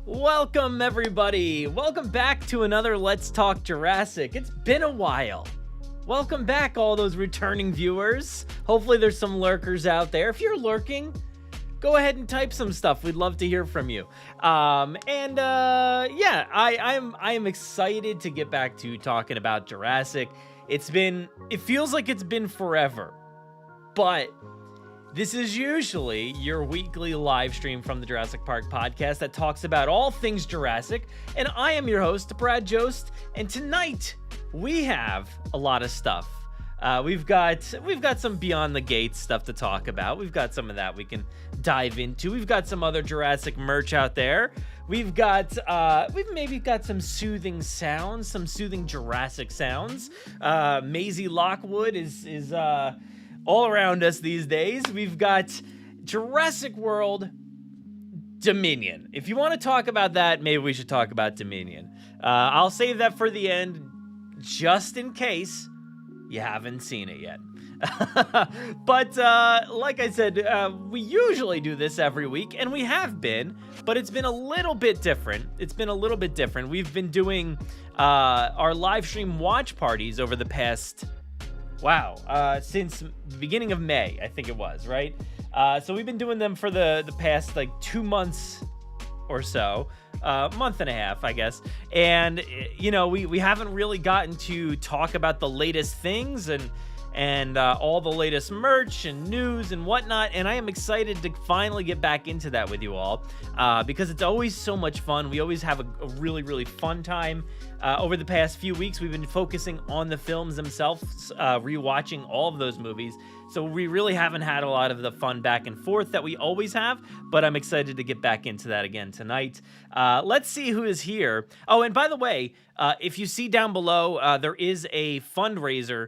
Welcome, everybody. Welcome back to another Let's Talk Jurassic. It's been a while. Welcome back, all those returning viewers. Hopefully there's some lurkers out there. If you're lurking, go ahead and type some stuff. We'd love to hear from you. I am excited to get back to talking about Jurassic. It feels like it's been forever, but this is usually your weekly live stream from the Jurassic Park Podcast that talks about all things Jurassic, and I am your host, Brad Jost, and tonight we have a lot of stuff. We've got some Beyond the Gates stuff to talk about. We've got some of that we can dive into. We've got some other Jurassic merch out there. We've maybe got some soothing sounds, some soothing Jurassic sounds. Maisie Lockwood is all around us these days. We've got Jurassic World Dominion. If you want to talk about that, maybe we should talk about Dominion. I'll save that for the end, just in case you haven't seen it yet. But like I said, we usually do this every week, and we have been, but it's been a little bit different. We've been doing our live stream watch parties over the past since the beginning of May, I think it was, right? So we've been doing them for the past 2 months or so, month and a half, I guess. And we haven't really gotten to talk about the latest things and all the latest merch and news and whatnot. And I am excited to finally get back into that with you all, because it's always so much fun. We always have a really, really fun time. Over the past few weeks, we've been focusing on the films themselves, rewatching all of those movies. So we really haven't had a lot of the fun back and forth that we always have, but I'm excited to get back into that again tonight. Let's see who is here. Oh, and by the way, if you see down below, there is a fundraiser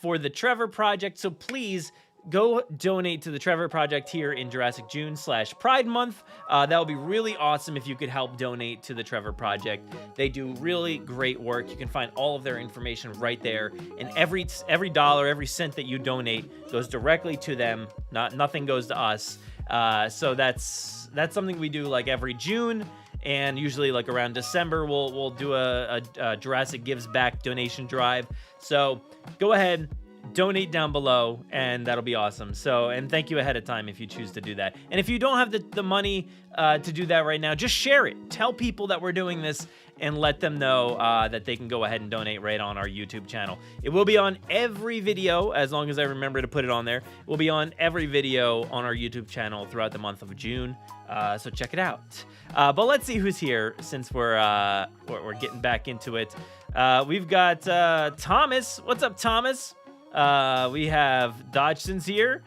for the Trevor Project, so please go donate to the Trevor Project here in Jurassic June /Pride Month. That would be really awesome if you could help donate to the Trevor Project. They do really great work. You can find all of their information right there. And every dollar, every cent that you donate goes directly to them. Nothing goes to us. So that's something we do every June. And usually around December, we'll do a Jurassic Gives Back donation drive. So go ahead, donate down below, and that'll be awesome. So, and thank you ahead of time if you choose to do that. And if you don't have the money to do that right now, just share it. Tell people that we're doing this and let them know that they can go ahead and donate right on our YouTube channel. It will be on every video, as long as I remember to put it on there. It will be on every video on our YouTube channel throughout the month of June. So check it out. But let's see who's here since we're getting back into it. We've got Thomas. What's up, Thomas? We have Dodgson's here.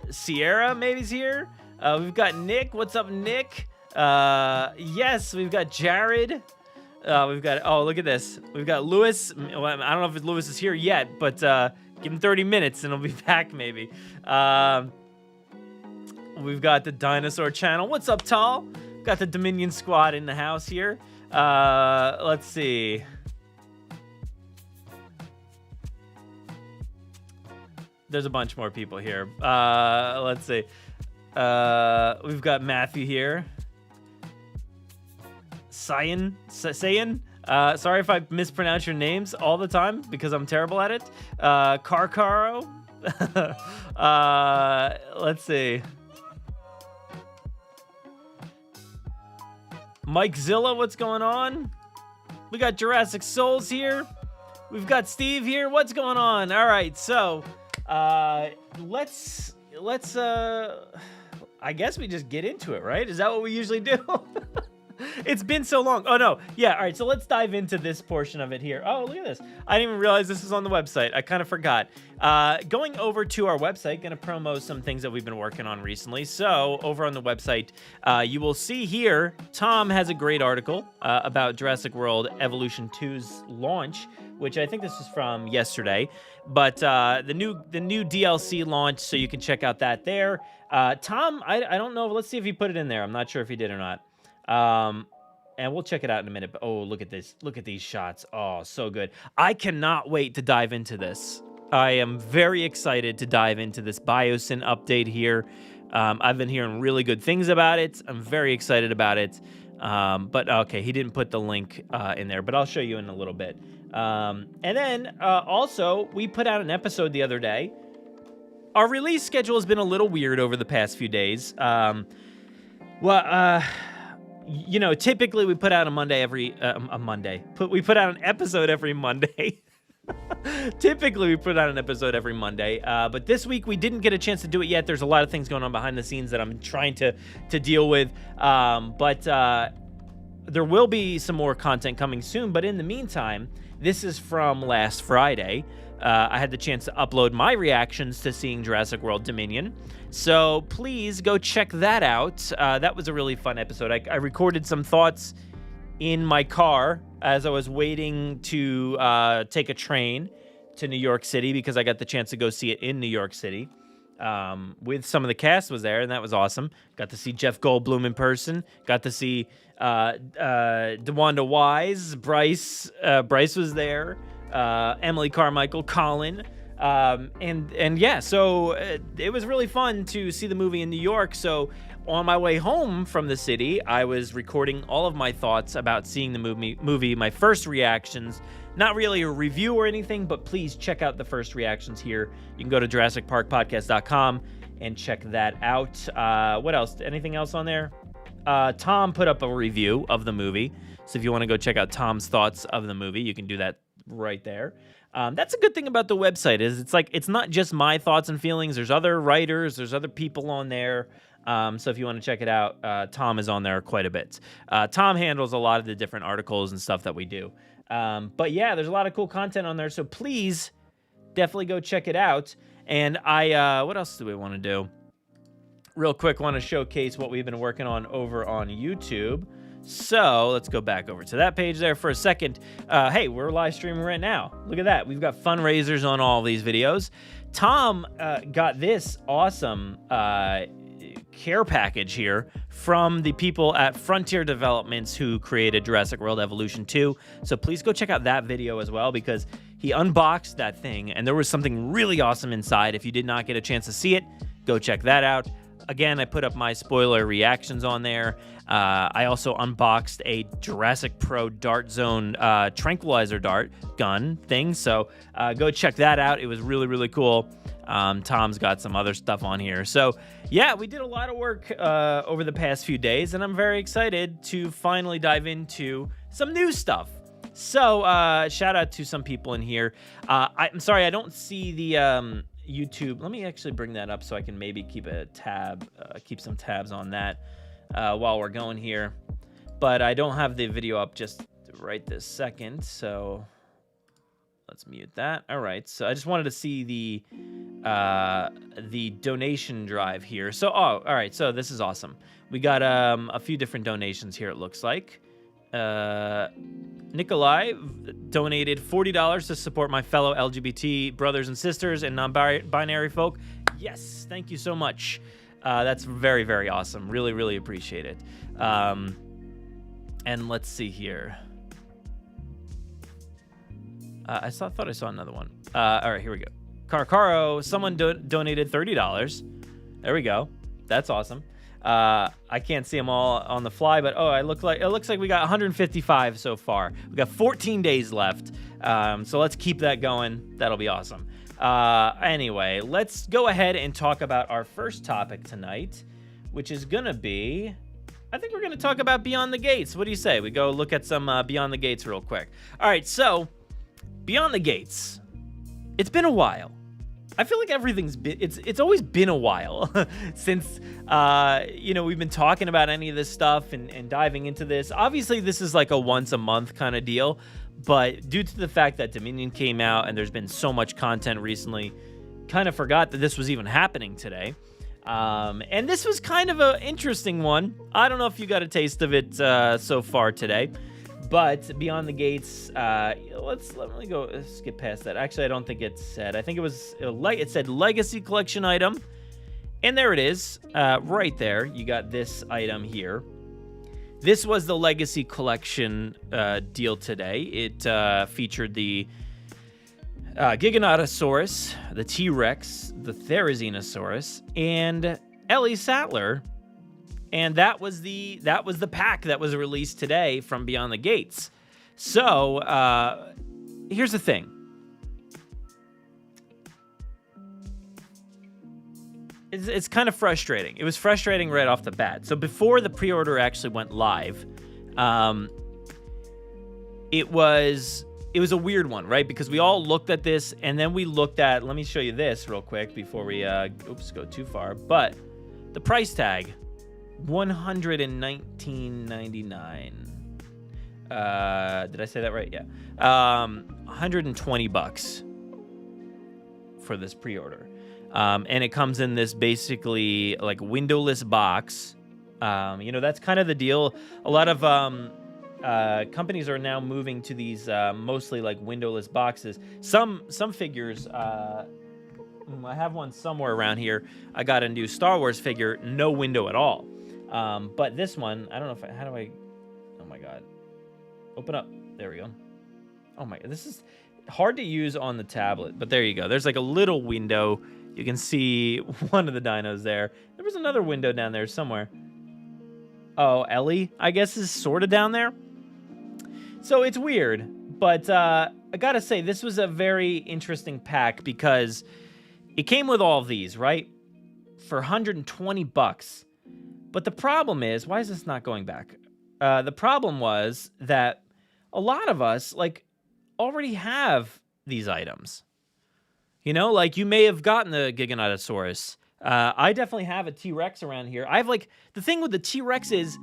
Sierra maybe's here. We've got Nick. What's up, Nick? Yes, we've got Jared. We've got, look at this. We've got Lewis. Well, I don't know if Lewis is here yet, but give him 30 minutes and he'll be back maybe. We've got the Dinosaur Channel. What's up, Tall? Got the Dominion Squad in the house here. Let's see. There's a bunch more people here. Let's see. We've got Matthew here. Sayan. Sorry if I mispronounce your names all the time because I'm terrible at it. Carcaro. Let's see. Mike Zilla, what's going on? We got Jurassic Souls here. We've got Steve here. What's going on? All right, so let's I guess we just get into it, right? Is that what we usually do? It's been so long. Oh no. Yeah, all right, so let's dive into this portion of it here. Oh, look at this. I didn't even realize this was on the website. I kind of forgot. Going over to our website, gonna promo some things that we've been working on recently. So over on the website, you will see here, Tom has a great article about Jurassic World Evolution 2's launch, which I think this is from yesterday. But the new DLC launch, so you can check out that there. Tom, I don't know. Let's see if he put it in there. I'm not sure if he did or not. And we'll check it out in a minute. But oh, look at this. Look at these shots. Oh, so good. I cannot wait to dive into this. I am very excited to dive into this Biosyn update here. I've been hearing really good things about it. I'm very excited about it. But okay, he didn't put the link in there, but I'll show you in a little bit. And then also, we put out an episode the other day. Our release schedule has been a little weird over the past few days. Typically we put out a Monday every Monday. We put out an episode every Monday. Typically we put out an episode every Monday, but this week we didn't get a chance to do it yet. There's a lot of things going on behind the scenes that I'm trying to deal with, but there will be some more content coming soon. But in the meantime, this is from last Friday. I had the chance to upload my reactions to seeing Jurassic World Dominion, so please go check that out. That was a really fun episode. I recorded some thoughts in my car as I was waiting to take a train to New York City, because I got the chance to go see it in New York City. With some of the cast was there, and that was awesome. Got to see Jeff Goldblum in person. Got to see DeWanda Wise. Bryce was there. Emily Carmichael, Colin. So it was really fun to see the movie in New York. So on my way home from the city, I was recording all of my thoughts about seeing the movie, my first reactions. Not really a review or anything, but please check out the first reactions here. You can go to JurassicParkPodcast.com and check that out. What else? Anything else on there? Tom put up a review of the movie. So if you want to go check out Tom's thoughts of the movie, you can do that right there. That's a good thing about the website, is it's not just my thoughts and feelings. There's other writers, there's other people on there. So if you want to check it out, Tom is on there quite a bit. Tom handles a lot of the different articles and stuff that we do. But yeah, there's a lot of cool content on there, so please definitely go check it out. And what else do we want to do? Real quick, want to showcase what we've been working on over on YouTube. So let's go back over to that page there for a second. Hey, we're live streaming right now. Look at that. We've got fundraisers on all these videos. Tom got this awesome care package here from the people at Frontier Developments who created Jurassic World Evolution 2. So please go check out that video as well, because he unboxed that thing and there was something really awesome inside. If you did not get a chance to see it, go check that out. Again, I put up my spoiler reactions on there. I also unboxed a Jurassic Pro Dart Zone tranquilizer dart gun thing, so go check that out. It was really, really cool. Tom's got some other stuff on here. So, yeah, we did a lot of work over the past few days, and I'm very excited to finally dive into some new stuff. So, shout out to some people in here. I'm sorry, I don't see the YouTube. Let me actually bring that up so I can maybe keep some tabs on that while we're going here. But I don't have the video up just right this second, so let's mute that. All right, so I just wanted to see the donation drive here. So, all right, so this is awesome. We got a few different donations here, it looks like. Nikolai donated $40 to support my fellow LGBT brothers and sisters and non-binary folk. Yes, thank you so much. That's very, very awesome. Really, really appreciate it. And let's see here. I thought I saw another one. All right, here we go. Carcaro, someone donated $30. There we go. That's awesome. I can't see them all on the fly, but it looks like we got 155 so far. We got 14 days left. So let's keep that going. That'll be awesome. Anyway, let's go ahead and talk about our first topic tonight, which is gonna be, I think we're gonna talk about Beyond the Gates. What do you say? We go look at some Beyond the Gates real quick. All right, so Beyond the Gates. It's been a while. I feel like it's always been a while since, we've been talking about any of this stuff and diving into this. Obviously, this is like a once a month kind of deal, but due to the fact that Dominion came out and there's been so much content recently, kind of forgot that this was even happening today. And this was kind of an interesting one. I don't know if you got a taste of it so far today. But Beyond the Gates, let me go skip past that. Actually, I don't think it said. I think it said Legacy Collection item. And there it is, right there. You got this item here. This was the Legacy Collection deal today. It featured the Giganotosaurus, the T-Rex, the Therizinosaurus, and Ellie Sattler And that was the pack that was released today from Beyond the Gates. So, here's the thing. It's kind of frustrating. It was frustrating right off the bat. So before the pre-order actually went live, it was a weird one, right? Because we all looked at this, and then we looked at, let me show you this real quick before we, go too far. But the price tag, $119.99. Did I say that right? Yeah. $120 for this pre-order. And it comes in this basically like windowless box. That's kind of the deal. A lot of companies are now moving to these mostly like windowless boxes. Some figures, I have one somewhere around here. I got a new Star Wars figure, no window at all. But this one, I don't know oh my God. Open up. There we go. Oh my, this is hard to use on the tablet, but there you go. There's like a little window. You can see one of the dinos there. There was another window down there somewhere. Oh, Ellie, I guess, is sort of down there. So it's weird, but I gotta say, this was a very interesting pack because it came with all of these, right? For $120. But the problem is, why is this not going back? The problem was that a lot of us, like, already have these items. Like you may have gotten the Giganotosaurus. I definitely have a T-Rex around here. The thing with the T-Rex is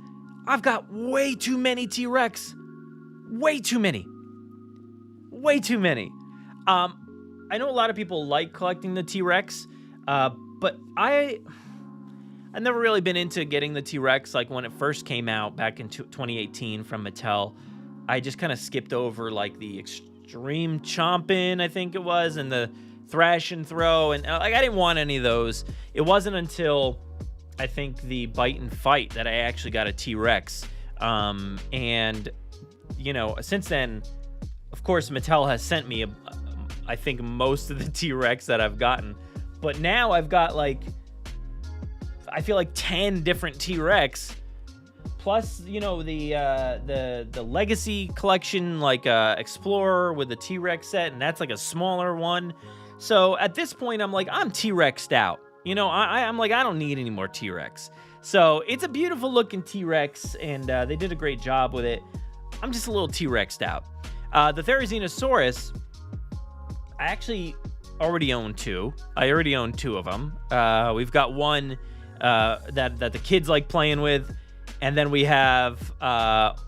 I've got way too many T-Rex. Way too many. I know a lot of people like collecting the T-Rex, but I've never really been into getting the T-Rex. Like when it first came out back in 2018 from Mattel, I just kind of skipped over like the Extreme Chompin', I think it was, and the Thrash and Throw, and I didn't want any of those. It wasn't until I think the Bite and Fight that I actually got a T-Rex. And since then, of course, Mattel has sent me I think most of the T-Rex that I've gotten, but now I've got I feel like 10 different T-Rex. Plus, the Legacy collection, like Explorer with the T-Rex set, and that's like a smaller one. So at this point, I'm T-Rexed out. I'm like, I don't need any more T-Rex. So it's a beautiful looking T-Rex, and they did a great job with it. I'm just a little T-Rexed out. The Therizinosaurus, I actually already own two. I already own two of them. We've got one that the kids like playing with, and then we have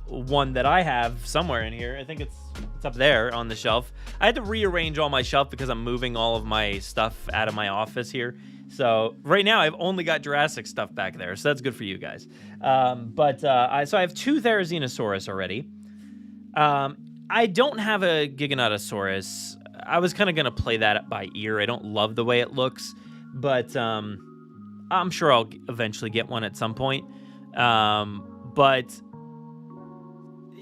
one that I have somewhere in here. I think it's up there on the shelf. I had to rearrange all my shelf because I'm moving all of my stuff out of my office here. So right now I've only got Jurassic stuff back there, so that's good for you guys. I have two Therizinosaurus already. I don't have a Giganotosaurus. I was kind of going to play that by ear. I don't love the way it looks, but I'm sure I'll eventually get one at some point. But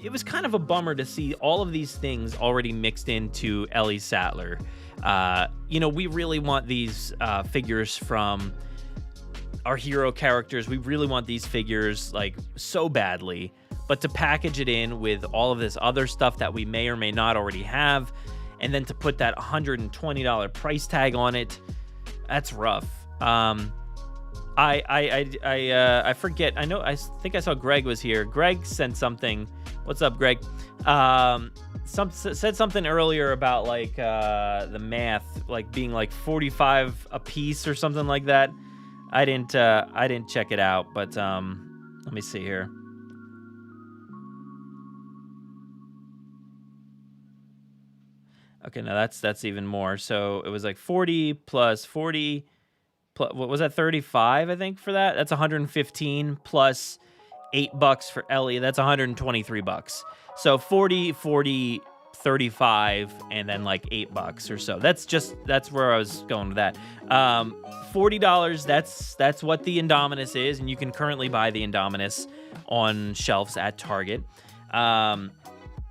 it was kind of a bummer to see all of these things already mixed into Ellie Sattler. We really want these figures from our hero characters. We really want these figures so badly, but to package it in with all of this other stuff that we may or may not already have, and then to put that $120 price tag on it, that's rough. I forget. I think I saw Greg was here. Greg sent something. What's up, Greg? Said something earlier about the math, being 45 a piece or something like that. I didn't check it out, but let me see here. Okay, now that's even more. So it was 40 plus 40. What was that? 35, I think, for that. That's 115 plus $8 for Ellie. That's $123. So 40, 35, and then $8 or so. That's where I was going with that. $40. That's what the Indominus is, and you can currently buy the Indominus on shelves at Target.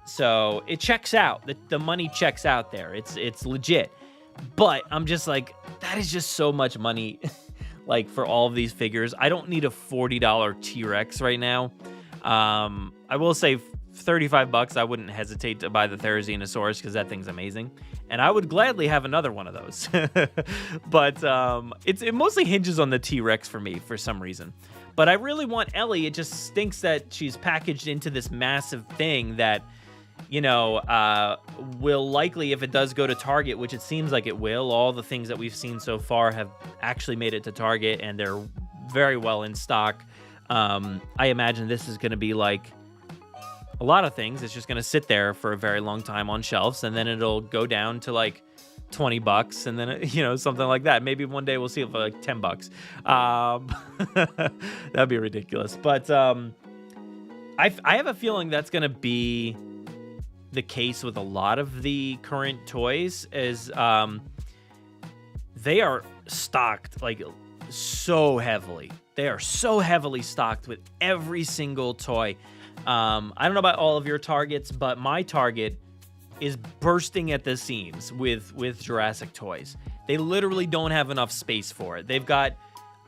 So it checks out. The money checks out there. It's legit. But I'm just that is just so much money. like for all of these figures. I don't need a $40 T-Rex right now. I will say $35, I wouldn't hesitate to buy the Therizinosaurus because that thing's amazing. And I would gladly have another one of those. But it mostly hinges on the T-Rex for me for some reason. But I really want Ellie. It just stinks that she's packaged into this massive thing that, you know, will likely, if it does go to Target, which it seems like it will, all the things that we've seen so far have actually made it to Target, and they're very well in stock. I imagine this is going to be like a lot of things. It's just going to sit there for a very long time on shelves, and then it'll go down to like $20, and then, you know, something like that. Maybe one day we'll see it for like $10. That'd be ridiculous. But I have a feeling that's going to be the case with a lot of the current toys, is they are stocked like so heavily. They are so heavily stocked with every single toy. I don't know about all of your Targets, but my Target is bursting at the seams with Jurassic toys. They literally don't have enough space for it. They've got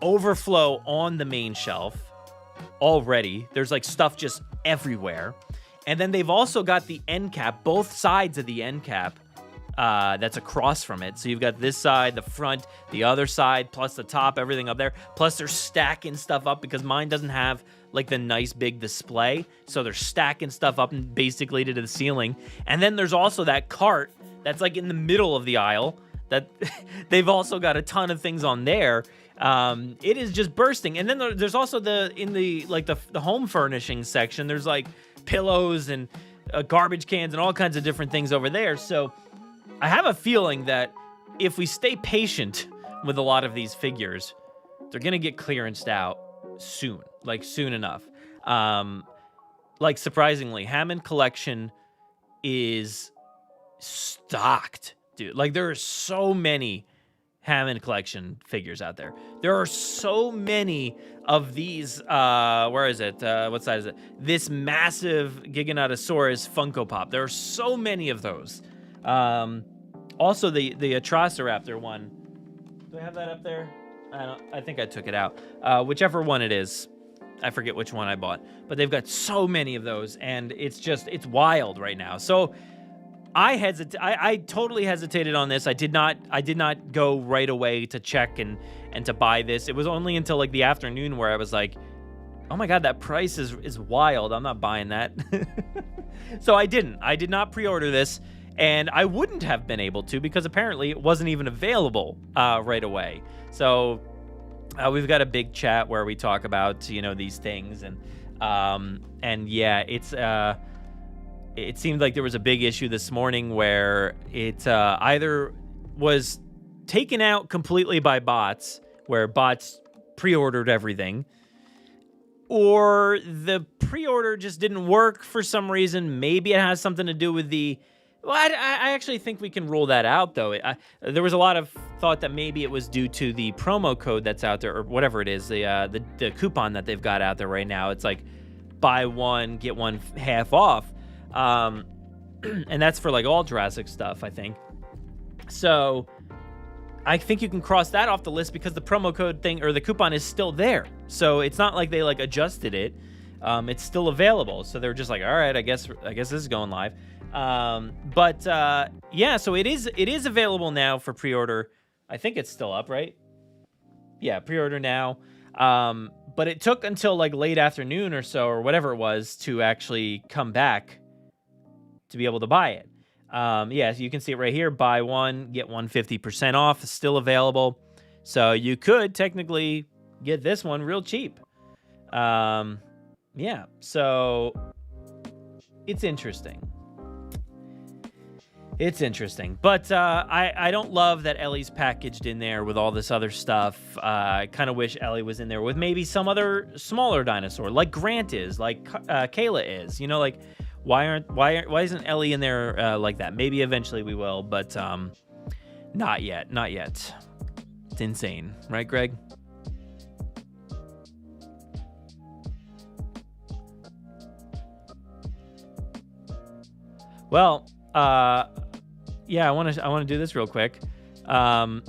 overflow on the main shelf already. There's like stuff just everywhere. And then they've also got the end cap, both sides of the end cap, that's across from it. So you've got this side, the front, the other side, plus the top, everything up there. Plus they're stacking stuff up because mine doesn't have like the nice big display. So they're stacking stuff up and basically to the ceiling. And then there's also that cart that's like in the middle of the aisle that they've also got a ton of things on there. It is just bursting. And then there's also the home furnishing section. There's like pillows and garbage cans and all kinds of different things over there. So I have a feeling that if we stay patient with a lot of these figures, they're going to get clearanced out soon, like soon enough. Like surprisingly, Hammond Collection is stocked, dude. Like there are so many Hammond Collection figures out there. There are so many of these, where is it? What size is it? This massive Giganotosaurus Funko Pop. There are so many of those. Also the Atrociraptor one. Do I have that up there? I think I took it out. Whichever one it is. I forget which one I bought. But they've got so many of those, and it's wild right now. So I totally hesitated on this. I did not go right away to check and to buy this. It was only until like the afternoon where I was like, oh my God, that price is wild. I'm not buying that. So I did not pre-order this. And I wouldn't have been able to because apparently it wasn't even available right away. So we've got a big chat where we talk about, you know, these things. And yeah, it seemed like there was a big issue this morning where it either was taken out completely by bots, where bots pre-ordered everything, or the pre-order just didn't work for some reason. Maybe it has something to do with the... Well, I actually think we can rule that out, though. There was a lot of thought that maybe it was due to the promo code that's out there, or whatever it is, the coupon that they've got out there right now. It's like buy one, get one half off. And that's for like all Jurassic stuff, I think. So I think you can cross that off the list because the promo code thing or the coupon is still there. So it's not like they like adjusted it. It's still available. So they're just like, all right, I guess this is going live. Yeah, so it is available now for pre-order. I think it's still up, right? Yeah, pre-order now. But it took until like late afternoon or so, or whatever it was, to actually come back to be able to buy it. Yeah, so you can see it right here. Buy one, get one 50% off. It's still available. So you could technically get this one real cheap. Yeah, so it's interesting. It's interesting, but I don't love that Ellie's packaged in there with all this other stuff. I kind of wish Ellie was in there with maybe some other smaller dinosaur, like Grant is, like Kayla is. You know, like why isn't Ellie in there like that? Maybe eventually we will, but not yet, not yet. It's insane, right, Greg? Well, yeah, I want to do this real quick. Crichton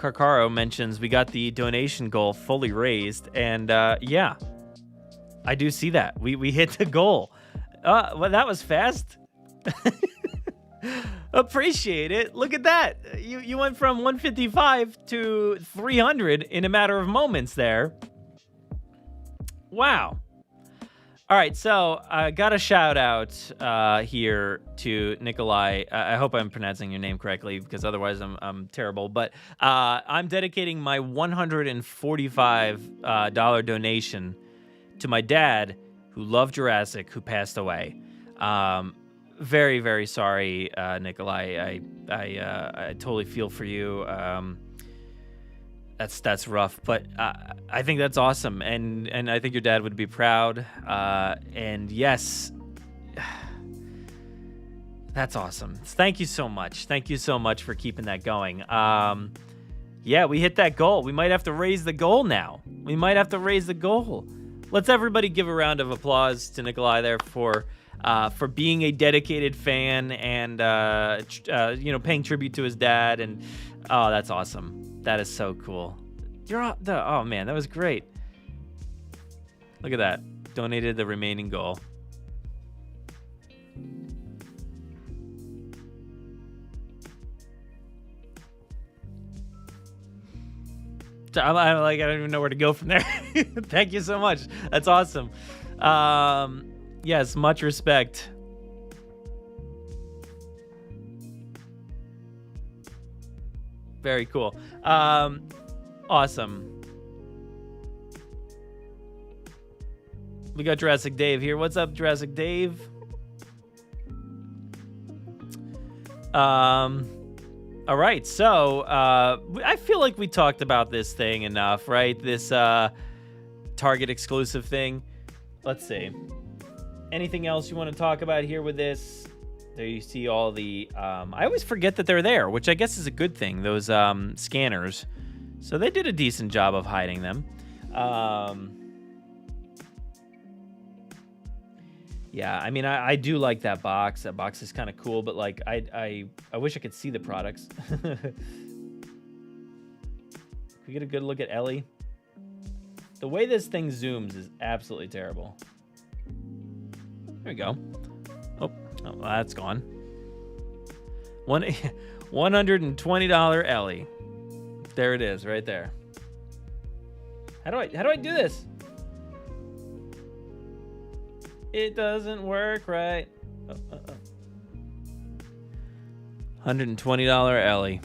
Carcaro mentions we got the donation goal fully raised, and yeah, I do see that. We hit the goal. Well, that was fast. Appreciate it. Look at that. You went from 155 to 300 in a matter of moments there. Wow. All right, so I got a shout out here to Nikolai. I hope I'm pronouncing your name correctly, because otherwise I'm terrible. But I'm dedicating my $145 donation to my dad, who loved Jurassic, who passed away. Very, very sorry, Nikolai. I totally feel for you. That's rough, but I think that's awesome, and I think your dad would be proud. And yes, that's awesome. Thank you so much. Thank you so much for keeping that going. Yeah, we hit that goal. We might have to raise the goal now. Let's everybody give a round of applause to Nikolai there for being a dedicated fan and paying tribute to his dad. And oh, that's awesome. That is so cool. Oh man, that was great. Look at that. Donated the remaining goal. I don't even know where to go from there. Thank you so much. That's awesome. Yes, much respect. Very cool. Awesome. We got Jurassic Dave here. What's up, Jurassic Dave? All right, so I feel like we talked about this thing enough, right? This Target exclusive thing. Let's see. Anything else you want to talk about here with this? There you see all the... I always forget that they're there, which I guess is a good thing, those scanners. So they did a decent job of hiding them. Yeah, I mean, I do like that box. That box is kind of cool, but like, I wish I could see the products. Can we get a good look at Ellie? The way this thing zooms is absolutely terrible. There we go. Oh, that's gone. $120 Ellie. There it is, right there. How do I do this? It doesn't work right. $120 Ellie.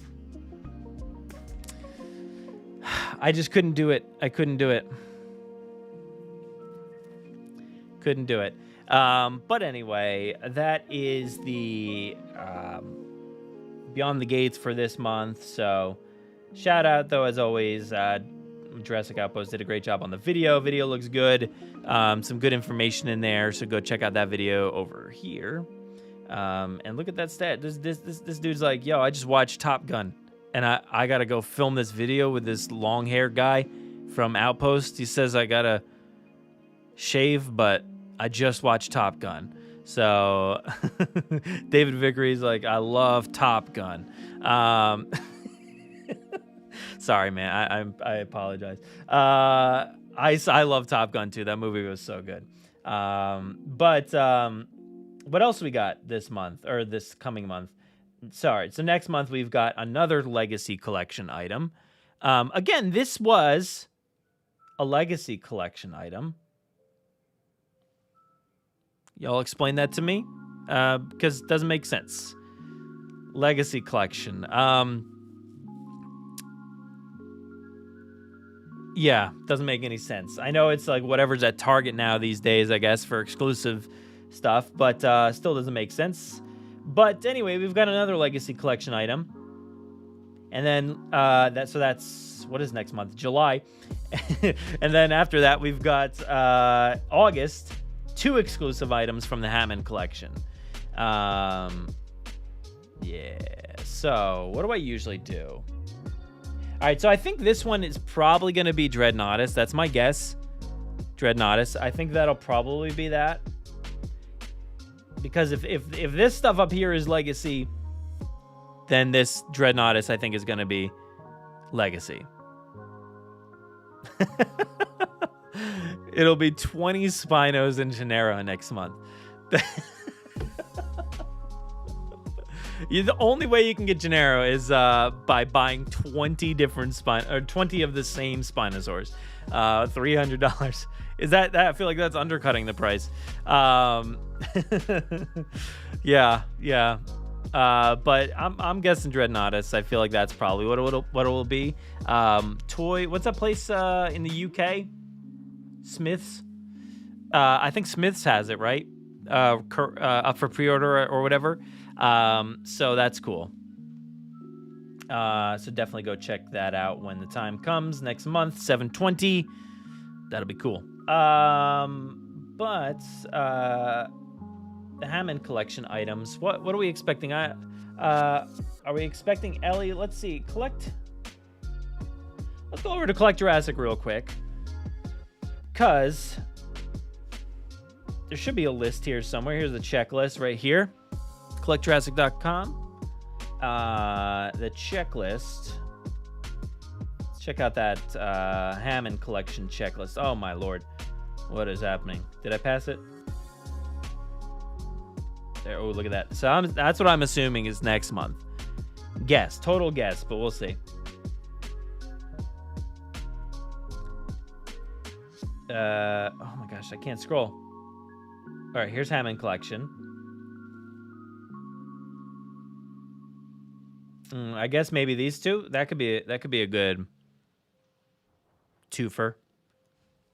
I just couldn't do it. I couldn't do it. Couldn't do it. But anyway, that is the Beyond the Gates for this month. So shout out, though, as always. Jurassic Outpost did a great job on the video. Video looks good. Some good information in there. So go check out that video over here. And look at that stat. This dude's like, yo, I just watched Top Gun. And I got to go film this video with this long-haired guy from Outpost. He says I got to shave, but I just watched Top Gun. So David Vickery's like, I love Top Gun. Sorry, man. I apologize. I love Top Gun too. That movie was so good. But what else we got this month, or this coming month? Sorry. So next month we've got another Legacy Collection item. Again, this was a Legacy Collection item. Y'all explain that to me, because it doesn't make sense. Legacy Collection. Yeah, doesn't make any sense. I know it's like whatever's at Target now these days, I guess, for exclusive stuff, but still doesn't make sense. But anyway, we've got another Legacy Collection item. And then that's what is next month? July. And then after that, we've got August, 2 exclusive items from the Hammond Collection. Yeah, so what do I usually do? All right, so I think this one is probably going to be Dreadnoughtus. That's my guess. Dreadnoughtus. I think that'll probably be that. Because if this stuff up here is Legacy, then this Dreadnoughtus, I think, is going to be Legacy. It'll be 20 Spinos in Gennaro next month. The only way you can get Gennaro is by buying 20 different 20 of the same Spinosaurs. $300. Is that I feel like that's undercutting the price. Yeah. But I'm guessing Dreadnoughtus. I feel like that's probably what it will be. Toy. What's that place in the UK? Smiths. I think Smiths has it, right? Up for pre-order or whatever. So that's cool. So definitely go check that out when the time comes next month, 7/20. That'll be cool. But the Hammond collection items. What are we expecting? Are we expecting Ellie? Let's see. Let's go over to Collect Jurassic real quick, cause there should be a list here somewhere. Here's the checklist right here. CollectJurassic.com. The checklist. Let's check out that Hammond collection checklist. Oh my lord, what is happening? Did I pass it? There. Oh, look at that. So that's what I'm assuming is next month. Total guess, but we'll see. Oh my gosh, I can't scroll. All right, here's Hammond collection. I guess maybe these two. That could be a good twofer.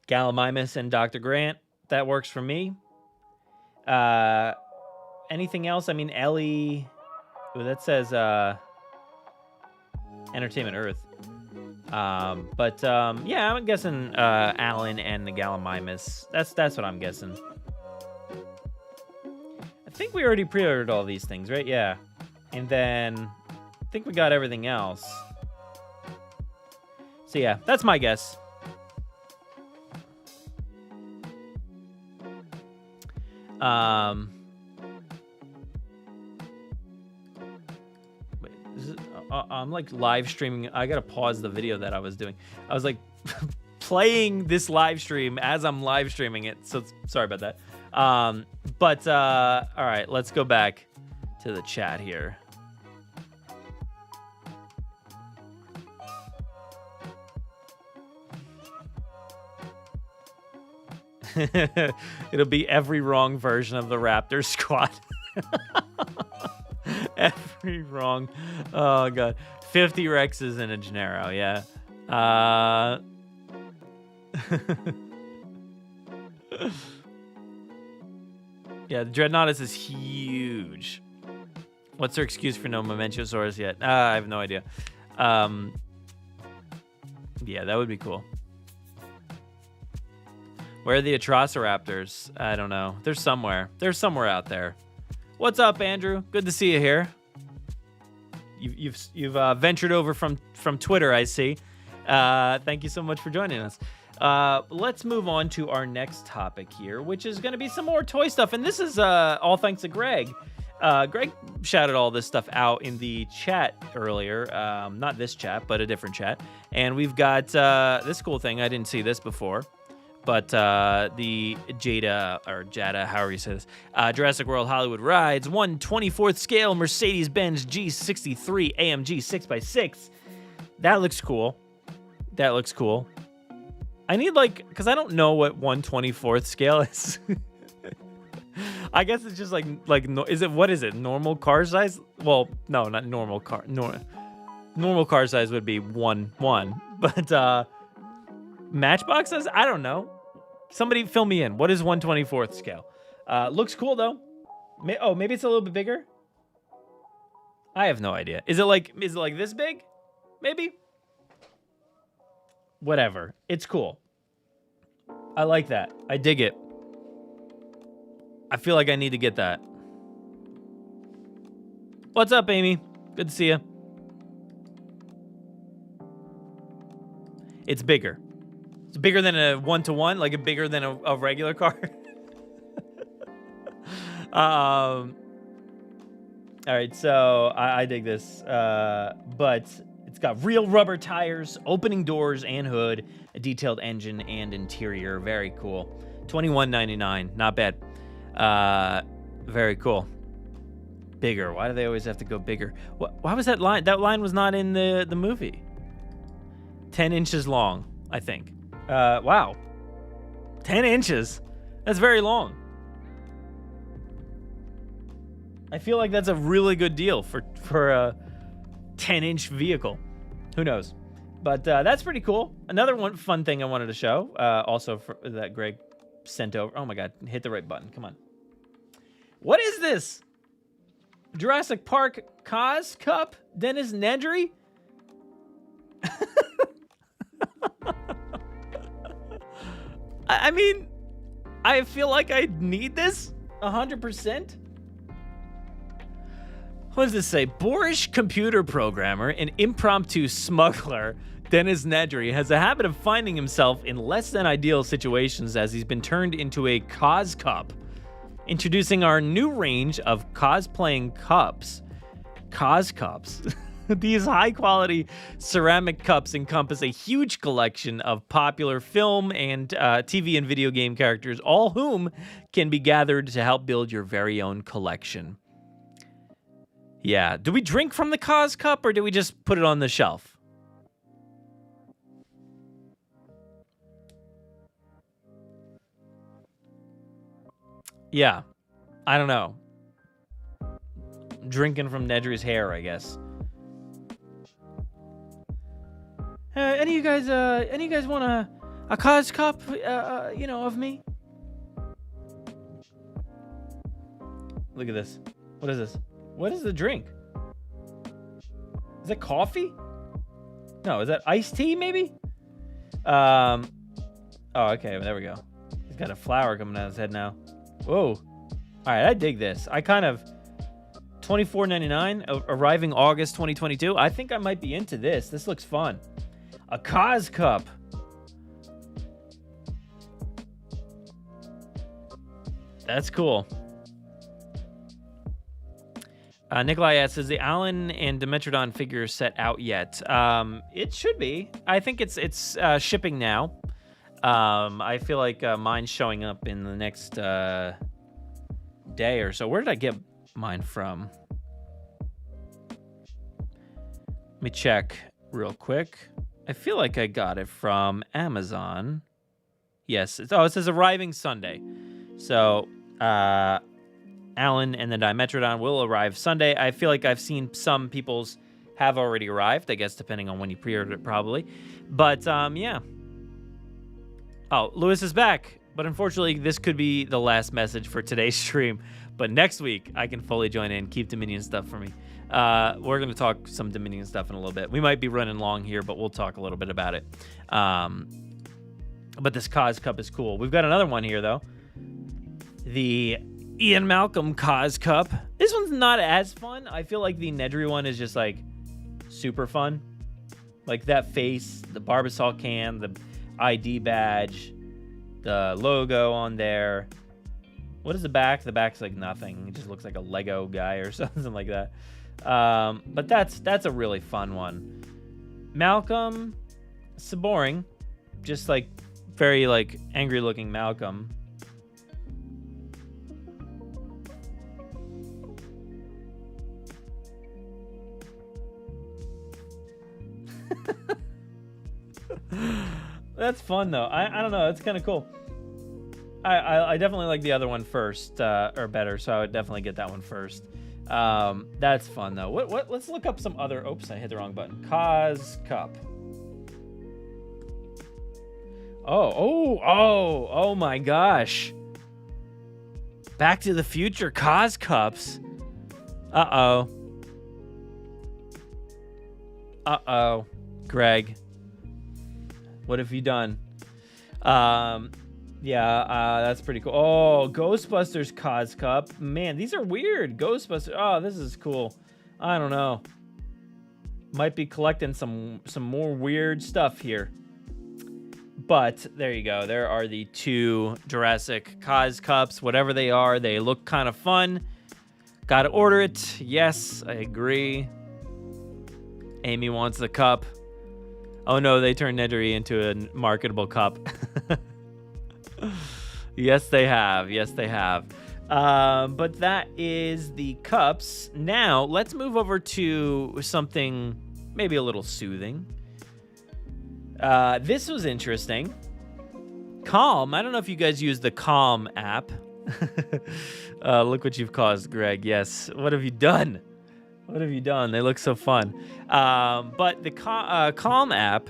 Gallimimus and Dr. Grant. That works for me. Anything else? I mean, Ellie. Ooh, that says Entertainment Earth. Yeah, I'm guessing Alan and the Gallimimus. That's what I'm guessing. I think we already pre-ordered all these things, right? Yeah. And then I think we got everything else. So yeah, that's my guess. Wait, I'm like live streaming. I gotta pause the video that I was doing. I was like playing this live stream as I'm live streaming it. So sorry about that. All right, let's go back to the chat here. It'll be every wrong version of the Raptor squad. Every wrong. Oh god. 50 Rexes in a Gennaro, yeah. Yeah, the Dreadnoughtus is huge. What's their excuse for no Momentosaurus yet? I have no idea. Yeah, that would be cool. Where are the Atrociraptors? I don't know. They're somewhere. They're somewhere out there. What's up, Andrew? Good to see you here. You've ventured over from Twitter, I see. Thank you so much for joining us. Let's move on to our next topic here, which is going to be some more toy stuff. And this is all thanks to Greg. Greg shouted all this stuff out in the chat earlier. Not this chat, but a different chat. And we've got this cool thing. I didn't see this before. But the Jada, however you say this, Jurassic World Hollywood Rides 1/24th scale Mercedes-Benz G63 AMG 6x6. That looks cool. I need because I don't know what 1/24th scale is. I guess it's just what is it? Normal car size? Well, no, not normal car. Normal car size would be 1, but Matchbox says, I don't know. Somebody fill me in. What is 1/24th scale? Looks cool though. Maybe it's a little bit bigger. I have no idea. Is it like this big? Maybe. Whatever. It's cool. I like that. I dig it. I feel like I need to get that. What's up, Amy? Good to see you. It's bigger. It's bigger than a 1-to-1, like bigger than a regular car. All right, so I dig this. But It's got real rubber tires, opening doors and hood, a detailed engine and interior. Very cool. $21.99. Not bad. Very cool. Bigger. Why do they always have to go bigger? Why was that line? That line was not in the movie. 10 inches long, I think. Wow. 10 inches. That's very long. I feel like that's a really good deal for a 10-inch vehicle. Who knows? But that's pretty cool. Another fun thing I wanted to show, also that Greg sent over. Oh my God, hit the right button. Come on. What is this? Jurassic Park Cos Cup? Dennis Nedry? I mean, I feel like I need this 100%. What does this say? Boorish computer programmer and impromptu smuggler Dennis Nedry has a habit of finding himself in less than ideal situations as he's been turned into a cos cup. Introducing our new range of cosplaying cups. Cos cups. These high-quality ceramic cups encompass a huge collection of popular film and TV and video game characters, all whom can be gathered to help build your very own collection. Yeah. Do we drink from the cos cup or do we just put it on the shelf? Yeah. I don't know. Drinking from Nedry's hair, I guess. Any of you guys want a cos cup, of me? Look at this. What is this? What is the drink? Is that coffee? No, is that iced tea, maybe? Oh, okay, there we go. He's got a flower coming out of his head now. Whoa. All right, I dig this. I kind of... $24.99, arriving August 2022. I think I might be into this. This looks fun. A cos cup. That's cool. Nikolai asks, is the Alan and Dimetrodon figure set out yet? It should be. I think it's shipping now. I feel like mine's showing up in the next day or so. Where did I get mine from? Let me check real quick. I feel like I got it from Amazon. Yes. It says arriving Sunday. So, Alan and the Dimetrodon will arrive Sunday. I feel like I've seen some people's have already arrived, I guess, depending on when you pre-ordered it, probably. But, yeah. Oh, Lewis is back. But unfortunately, this could be the last message for today's stream. But next week, I can fully join in. Keep Dominion stuff for me. We're going to talk some Dominion stuff in a little bit. We might be running long here, but we'll talk a little bit about it. But this Cos Cup is cool. We've got another one here, though. The Ian Malcolm Cos Cup. This one's not as fun. I feel like the Nedry one is just, like, super fun. Like, that face, the Barbasol can, the ID badge, the logo on there. What is the back? The back's like nothing. It just looks like a Lego guy or something like that. But that's a really fun one. Malcolm, it's boring. Just like very like angry looking Malcolm. That's fun though. I don't know. It's kind of cool. I definitely like the other one first, or better, so I would definitely get that one first. That's fun though. What? Let's look up some other. Oops, I hit the wrong button. Cos Cup. Oh my gosh. Back to the Future Cos Cups. Uh-oh, Greg. What have you done? Yeah, that's pretty cool. Oh, Ghostbusters Cos Cup. Man, these are weird. Ghostbusters. Oh, this is cool. I don't know. Might be collecting some more weird stuff here. But there you go. There are the two Jurassic Cos Cups. Whatever they are, they look kind of fun. Gotta order it. Yes, I agree. Amy wants the cup. Oh no, they turned Nedry into a marketable cup. Yes, they have. Yes, they have. But that is the cups. Now, let's move over to something maybe a little soothing. This was interesting. Calm. I don't know if you guys use the Calm app. Look what you've caused, Greg. Yes. What have you done? What have you done? They look so fun. But the Calm app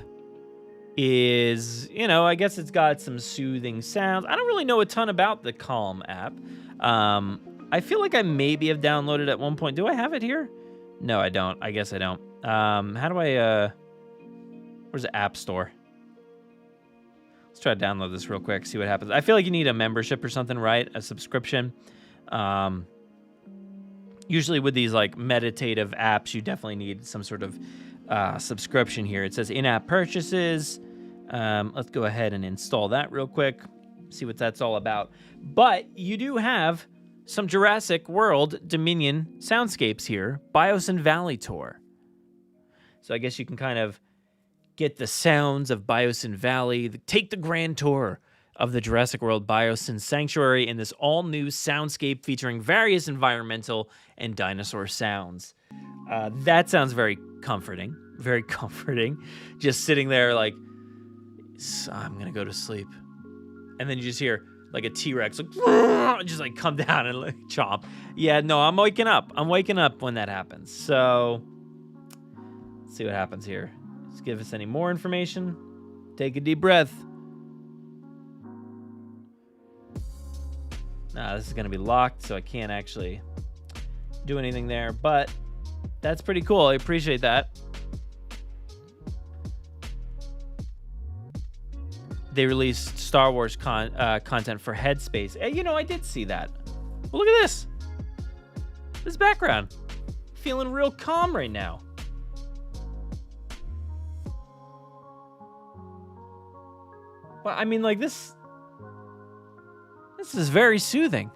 is, I guess it's got some soothing sounds. I don't really know a ton about the Calm app. I feel like I maybe have downloaded at one point. Do I have it here? No, I don't. I guess I don't. How do I, where's the App Store? Let's try to download this real quick, see what happens. I feel like you need a membership or something, right? A subscription. Usually with these like meditative apps, you definitely need some sort of subscription here. It says in-app purchases. Let's go ahead and install that real quick, see what that's all about. But you do have some Jurassic World Dominion soundscapes here, Biosyn Valley Tour. So I guess you can kind of get the sounds of Biosyn Valley, take the grand tour of the Jurassic World Biosyn Sanctuary in this all-new soundscape featuring various environmental and dinosaur sounds. That sounds very comforting, very comforting. Just sitting there like, I'm going to go to sleep. And then you just hear like a T-Rex like, just like come down and like chomp. Yeah, no, I'm waking up. I'm waking up when that happens. So let's see what happens here. Let's give us any more information. Take a deep breath. This is going to be locked, so I can't actually do anything there. But that's pretty cool. I appreciate that. They released Star Wars content for Headspace. I did see that. Well, look at this. This background. Feeling real calm right now. Well, I mean, like this is very soothing.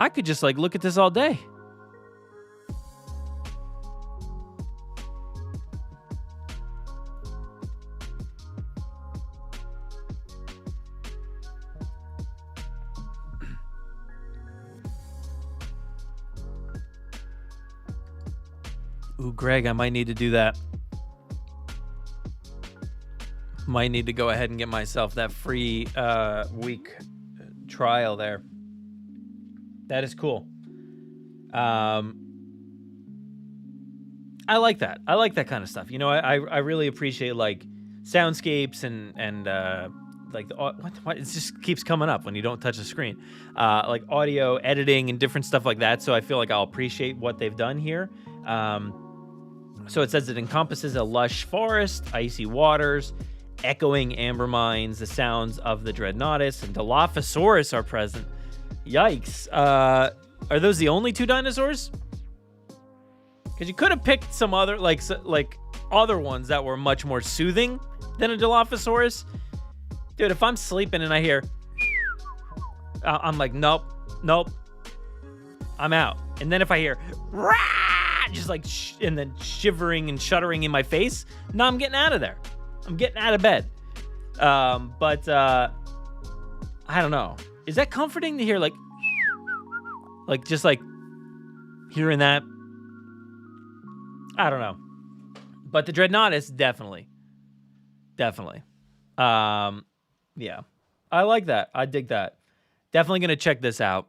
I could just like look at this all day. Ooh, Greg, I might need to do that. Might need to go ahead and get myself that free week trial there. That is cool. I like that. I like that kind of stuff. I really appreciate like soundscapes and like the what it just keeps coming up when you don't touch the screen. Like audio editing and different stuff like that. So I feel like I'll appreciate what they've done here. So it says it encompasses a lush forest, icy waters, echoing amber mines, the sounds of the Dreadnoughtus and Dilophosaurus are present. Yikes. Are those the only two dinosaurs? Because you could have picked some other, like other ones that were much more soothing than a Dilophosaurus. Dude, if I'm sleeping and I hear, I'm like, nope, I'm out. And then if I hear, rah! Just like, and then shivering and shuddering in my face, no, I'm getting out of there. I'm getting out of bed. But I don't know. Is that comforting to hear, like just like hearing that? I don't know. But the Dreadnoughtus, definitely. Yeah. I like that. I dig that. Definitely going to check this out.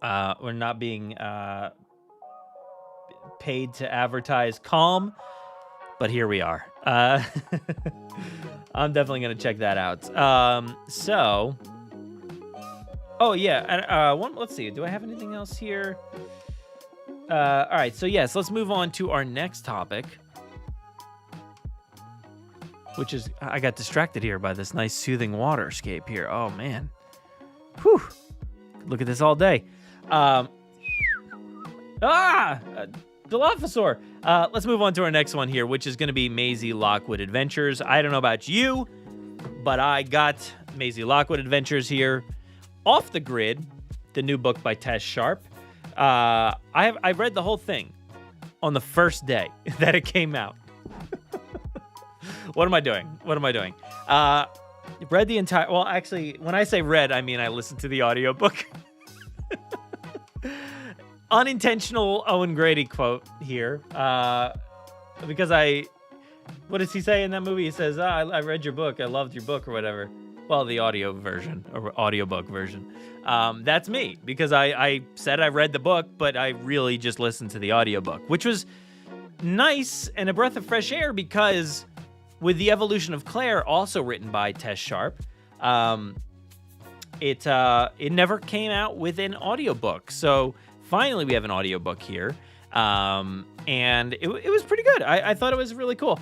We're not being paid to advertise Calm, but here we are. I'm definitely going to check that out. Oh yeah, and let's see. Do I have anything else here? All right, so yes, let's move on to our next topic, which is, I got distracted here by this nice soothing waterscape here. Oh man, whew! Look at this all day. Dilophosaur. Let's move on to our next one here, which is going to be Maisie Lockwood Adventures. I don't know about you, but I got Maisie Lockwood Adventures here. Off the Grid, the new book by Tess Sharp. I've read the whole thing. on the first day that it came out. What am I doing? Read the entire... Well, actually, when I say read, I mean I listened to the audiobook. Unintentional Owen Grady quote here. Because what does he say in that movie? He says, I read your book. I loved your book or whatever. Well, the audio version or audiobook version. That's me, because I said I read the book, but I really just listened to the audiobook, which was nice and a breath of fresh air, because with The Evolution of Claire, also written by Tess Sharp, it never came out with an audiobook. So finally we have an audiobook here. And it was pretty good. I thought it was really cool.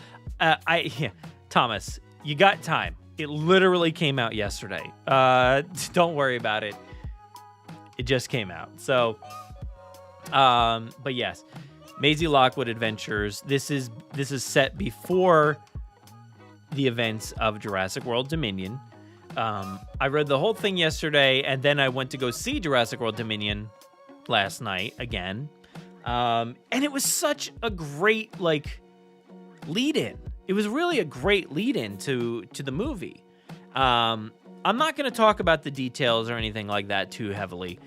Thomas, you got time. It literally came out yesterday. Don't worry about it. It just came out. So, but yes, Maisie Lockwood Adventures. This is set before the events of Jurassic World Dominion. I read the whole thing yesterday, and then I went to go see Jurassic World Dominion last night again. And it was such a great, lead-in. It was really a great lead-in to the movie. I'm not going to talk about the details or anything like that too heavily,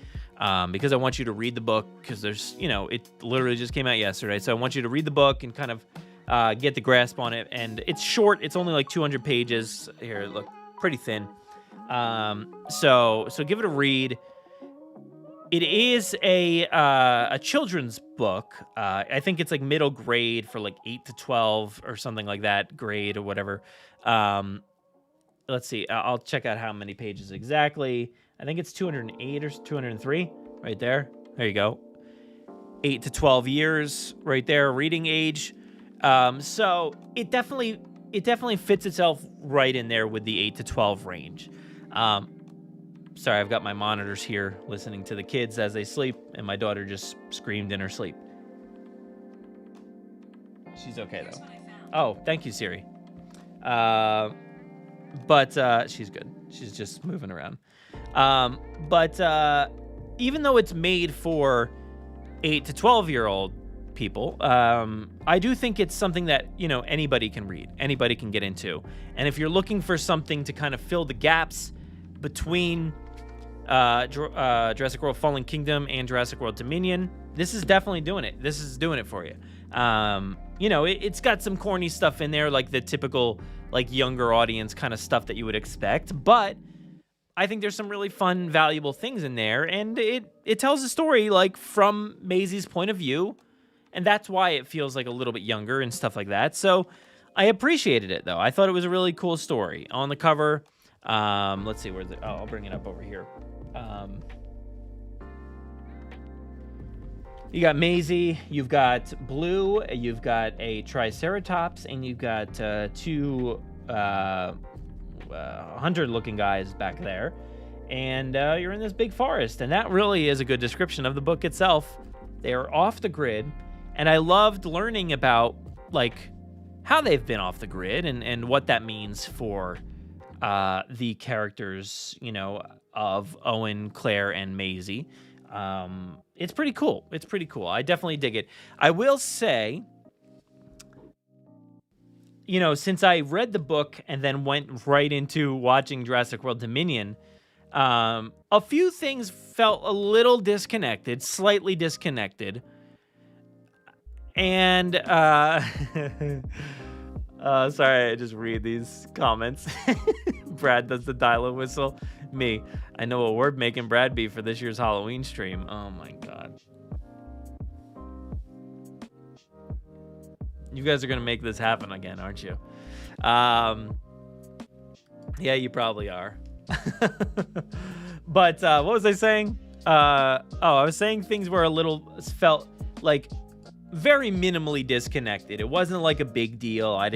because I want you to read the book, because there's, it literally just came out yesterday. So I want you to read the book and kind of get the grasp on it. And it's short. It's only 200 pages. Here, look, pretty thin. So give it a read. It is a children's book. I think it's middle grade for 8 to 12 or something like that, grade or whatever. Let's see. I'll check out how many pages exactly. I think it's 208 or 203 right there. There you go. 8 to 12 years right there, reading age. So it definitely fits itself right in there with the 8 to 12 range. Sorry, I've got my monitors here listening to the kids as they sleep, and my daughter just screamed in her sleep. She's okay, though. Oh, thank you, Siri. But she's good. She's just moving around. But even though it's made for 8 to 12-year-old people, I do think it's something that, anybody can read. Anybody can get into. And if you're looking for something to kind of fill the gaps between Jurassic World Fallen Kingdom and Jurassic World Dominion, this is definitely doing it. This is doing it for you. It's got some corny stuff in there, like the typical younger audience kind of stuff that you would expect, but I think there's some really fun, valuable things in there, and it tells a story from Maisie's point of view, and that's why it feels a little bit younger and stuff like that. So I appreciated it, though. I thought it was a really cool story. On the cover, let's see, where's it? Oh, I'll bring it up over here. You got Maisie, you've got Blue, you've got a Triceratops, and you've got two hunter-looking guys back there. And you're in this big forest, and that really is a good description of the book itself. They are off the grid, and I loved learning about, how they've been off the grid and what that means for the characters, of Owen, Claire, and Maisie. It's pretty cool. I definitely dig it. I will say, since I read the book and then went right into watching Jurassic World Dominion, a few things felt a little disconnected, slightly disconnected. And, sorry, I just read these comments. Brad does the dial-a whistle. Me. I know what we're making Brad be for this year's Halloween stream. Oh my god. You guys are going to make this happen again, aren't you? Yeah, you probably are. But what was I saying? I was saying things were felt very minimally disconnected. It wasn't a big deal. I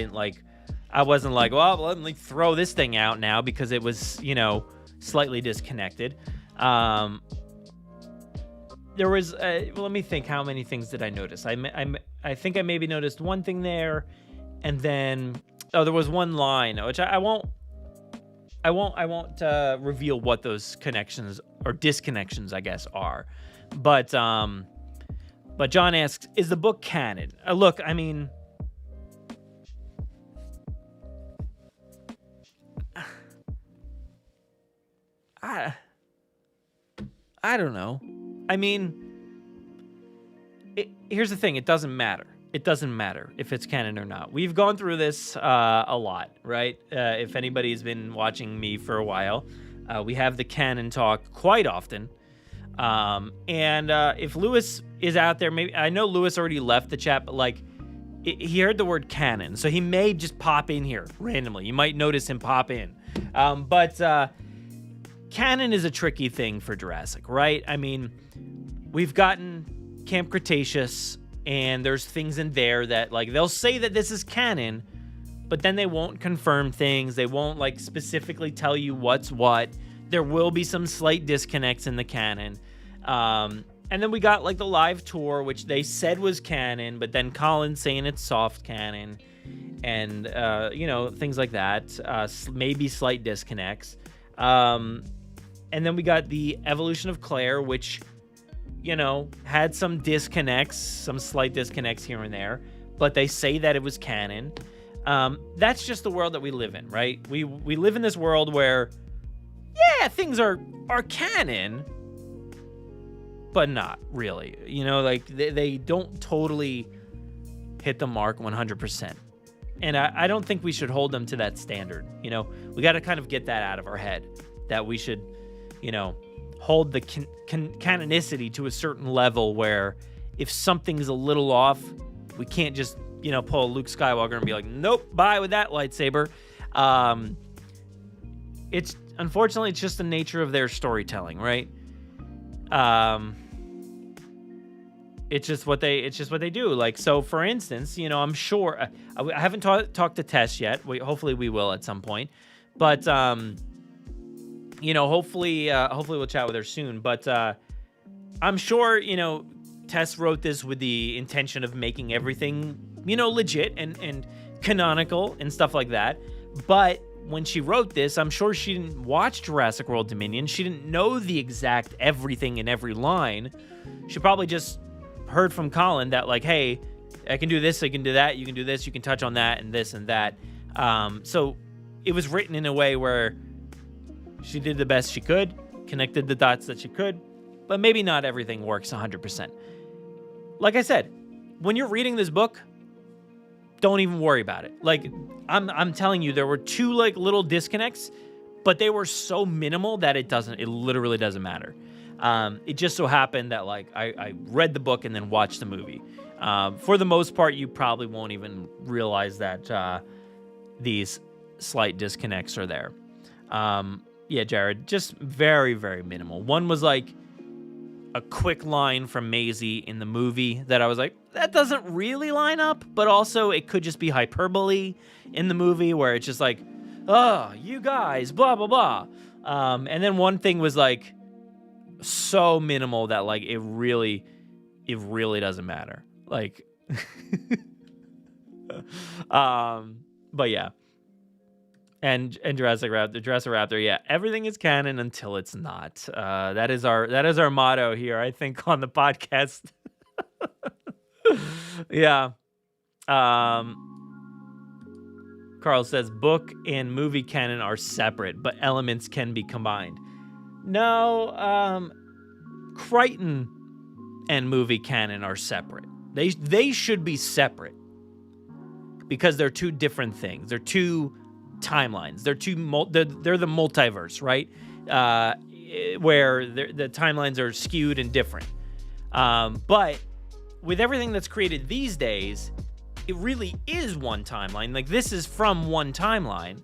wasn't well, let me throw this thing out now because it was, slightly disconnected. There was, let me think, how many things did I notice? I think I maybe noticed one thing there, and then, there was one line, which I won't reveal what those connections or disconnections, I guess, are. But But John asks, is the book canon? Look, I mean, I don't know. I mean, here's the thing. It doesn't matter. It doesn't matter if it's canon or not. We've gone through this a lot, right? If anybody's been watching me for a while, we have the canon talk quite often. And if Lewis is out there, maybe I know Lewis already left the chat, but like he heard the word canon, so he may just pop in here randomly. You might notice him pop in. But canon is a tricky thing for Jurassic, right? I mean, we've gotten Camp Cretaceous, and there's things in there that like they'll say that this is canon, but then they won't confirm things. They won't like specifically tell you what's what. There will be some slight disconnects in the canon. And then we got like the live tour, which they said was canon, but then Colin's saying it's soft canon, and things like that. Maybe slight disconnects. And then we got the evolution of Claire, which, had some disconnects, some slight disconnects here and there, but they say that it was canon. That's just the world that we live in, right? We live in this world where, yeah, things are canon, but not really. They don't totally hit the mark 100%. And I don't think we should hold them to that standard. We got to kind of get that out of our head, that we should, hold the canonicity to a certain level where if something's a little off, we can't just, pull a Luke Skywalker and be like, nope, bye with that lightsaber. Unfortunately, it's just the nature of their storytelling, right? It's just what they do. Like, so for instance, I'm sure I haven't talked to Tess yet. Hopefully we will at some point, but hopefully we'll chat with her soon. But I'm sure Tess wrote this with the intention of making everything legit and canonical and stuff like that. But when she wrote this, I'm sure she didn't watch Jurassic World Dominion. She didn't know the exact everything in every line. She probably just heard from Colin that like, hey, I can do this, I can do that, you can do this, you can touch on that and this and that. So it was written in a way where she did the best she could, connected the dots that she could, but maybe not everything works 100%. Like I said, when you're reading this book, don't even worry about it. Like, I'm telling you, there were two like little disconnects, but they were so minimal that it literally doesn't matter. It just so happened that like I read the book and then watched the movie. For the most part, you probably won't even realize that these slight disconnects are there. Yeah, Jared, just very, very minimal. One was like a quick line from Maisie in the movie that I was like, that doesn't really line up, but also it could just be hyperbole in the movie where it's just like, oh, you guys, blah, blah, blah. And then one thing was like so minimal that like it really doesn't matter. Like, but yeah. And Jurassic Raptor, yeah, everything is canon until it's not. That is our motto here, I think, on the podcast. Yeah. Carl says book and movie canon are separate, but elements can be combined. No, Crichton and movie canon are separate. They should be separate because they're two different things. They're two timelines. They're the multiverse, right? Where the timelines are skewed and different. But with everything that's created these days, it really is one timeline. Like, this is from one timeline,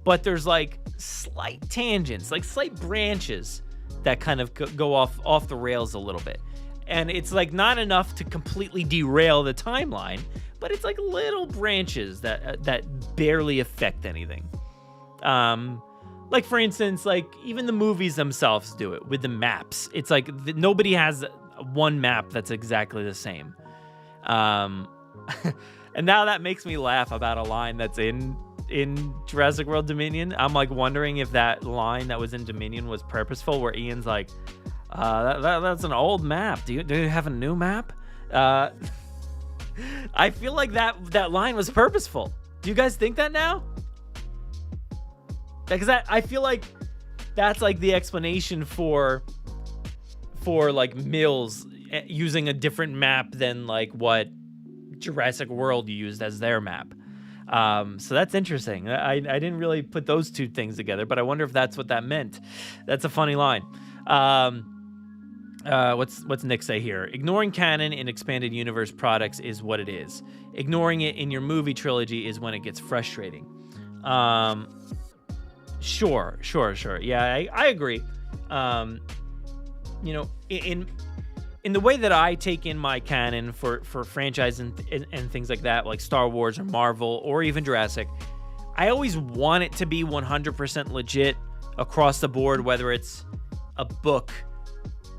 but there's like slight tangents, like slight branches that kind of go off the rails a little bit. And it's like not enough to completely derail the timeline, but it's like little branches that barely affect anything. Like, for instance, like even the movies themselves do it with the maps. It's like nobody has one map that's exactly the same. And now that makes me laugh about a line that's in Jurassic World Dominion. I'm like wondering if that line that was in Dominion was purposeful, where Ian's like, that's an old map. Do you have a new map? I feel like that line was purposeful. Do you guys think that now? Because I feel like that's like the explanation for like Mills using a different map than like what Jurassic World used as their map. So that's interesting. I didn't really put those two things together, but I wonder if that's what that meant. That's a funny line. What's Nick say here? Ignoring canon in expanded universe products is what it is. Ignoring it in your movie trilogy is when it gets frustrating. Sure. Yeah, I agree. In the way that I take in my canon for franchise and things like that, like Star Wars or Marvel or even Jurassic, I always want it to be 100% legit across the board, whether it's a book,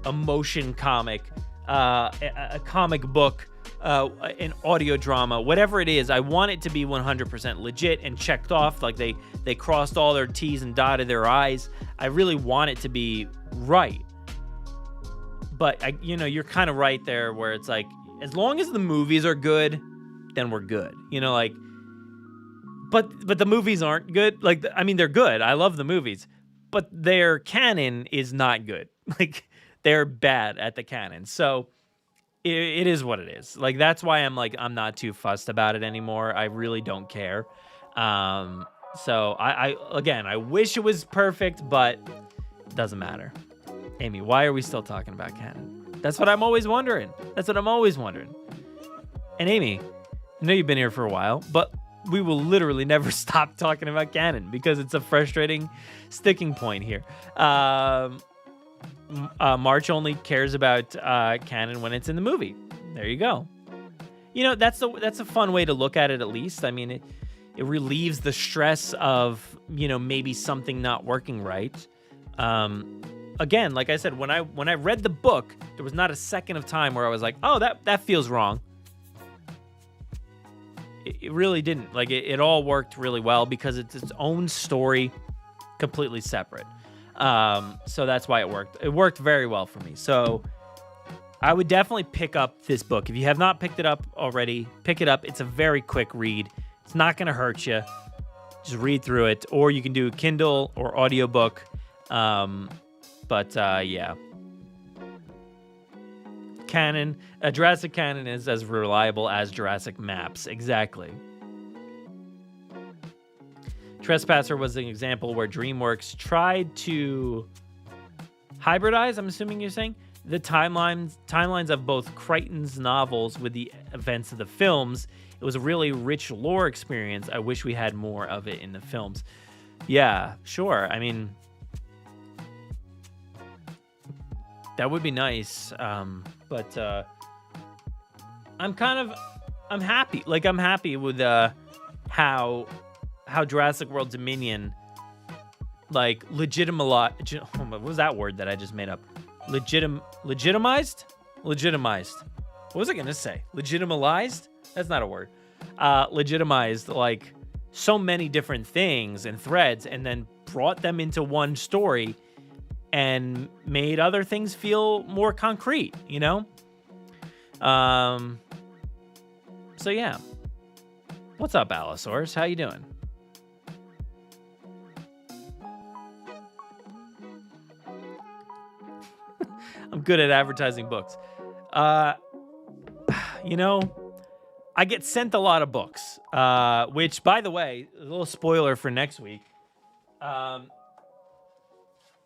a motion comic, a comic book, an audio drama, whatever it is. I want it to be 100% legit and checked off, like they crossed all their T's and dotted their I's. I really want it to be right. But you're kind of right there, where it's like, as long as the movies are good, then we're good. But the movies aren't good. Like, I mean, they're good. I love the movies, but their canon is not good. Like, they're bad at the canon. So it is what it is. Like, that's why I'm not too fussed about it anymore. I really don't care. So I wish it was perfect, but it doesn't matter. Amy, why are we still talking about canon? That's what I'm always wondering. And Amy, I know you've been here for a while, but we will literally never stop talking about canon because it's a frustrating sticking point here. March only cares about canon when it's in the movie. There you go. That's a fun way to look at it, at least. I mean, it relieves the stress of, maybe something not working right. Again, like I said, when I read the book, there was not a second of time where I was like, oh, that feels wrong. It really didn't. Like, it all worked really well because it's its own story, completely separate. So that's why it worked. It worked very well for me. So I would definitely pick up this book. If you have not picked it up already, pick it up. It's a very quick read. It's not going to hurt you. Just read through it. Or you can do a Kindle or audiobook. Yeah. Canon, Jurassic canon is as reliable as Jurassic maps. Exactly. Trespasser was an example where DreamWorks tried to hybridize, I'm assuming you're saying, the timelines of both Crichton's novels with the events of the films. It was a really rich lore experience. I wish we had more of it in the films. Yeah, sure. I mean, that would be nice. But I'm happy. Like, I'm happy with how Jurassic World Dominion, like, legitimized. What was that word that I just made up? Legitimized? What was I gonna say? Legitimized? That's not a word. Legitimized, like, so many different things and threads, and then brought them into one story and made other things feel more concrete, So yeah. What's up, Allosaurus? How you doing? I'm good at advertising books. I get sent a lot of books, which, by the way, a little spoiler for next week.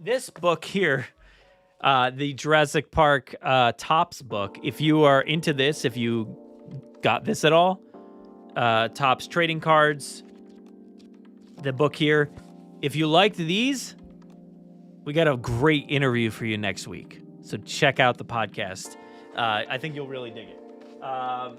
This book here, the Jurassic Park Topps book, if you are into this, if you got this at all, Topps trading cards, the book here, if you liked these, we got a great interview for you next week. So check out the podcast. I think you'll really dig it. I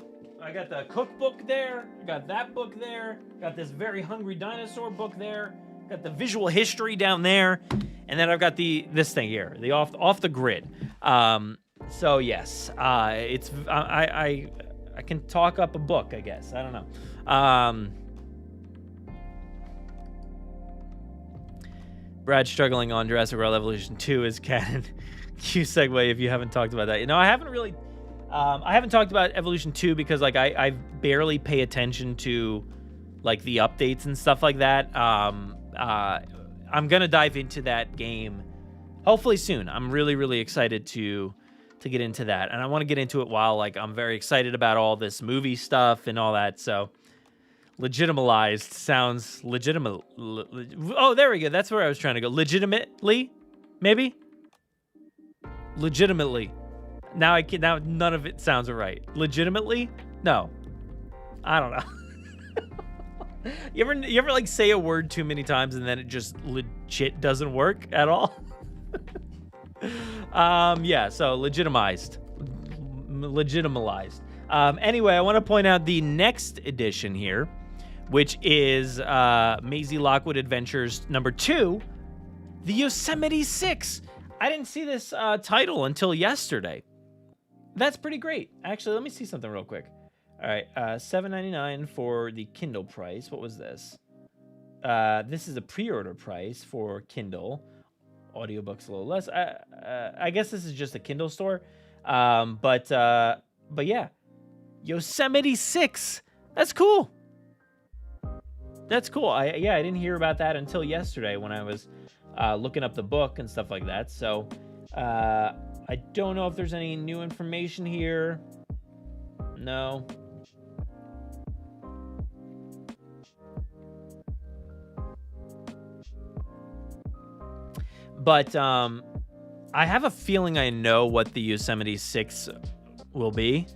got the cookbook there. I got that book there. Got this Very Hungry Dinosaur book there. Got the visual history down there. And then I've got this thing here, the off the grid. So yes, it's I can talk up a book, I guess. I don't know. Brad struggling on Jurassic World Evolution 2 is canon. Cue segue if you haven't talked about that. I haven't really. I haven't talked about Evolution 2 because like I barely pay attention to like the updates and stuff like that. I'm gonna dive into that game hopefully soon. I'm really, really excited to get into that, and I want to get into it while like I'm very excited about all this movie stuff and all that. So legitimized sounds legitimate. Oh, there we go. That's where I was trying to go. Legitimately, maybe. Legitimately. Now none of it sounds right. Legitimately? No. I don't know. You ever like say a word too many times and then it just legit doesn't work at all? Yeah, so legitimized. Anyway, I want to point out the next edition here, which is Maisie Lockwood Adventures number 2, The Yosemite 6. I didn't see this title until yesterday. That's pretty great. Actually, let me see something real quick. All right, $7.99 for the Kindle price. What was this? This is a pre-order price for Kindle. Audiobooks a little less. I guess this is just a Kindle store. But yeah, Yosemite 6. That's cool. That's cool. I didn't hear about that until yesterday when I was looking up the book and stuff like that. So I don't know if there's any new information here. No. But I have a feeling I know what the Yosemite 6 will be,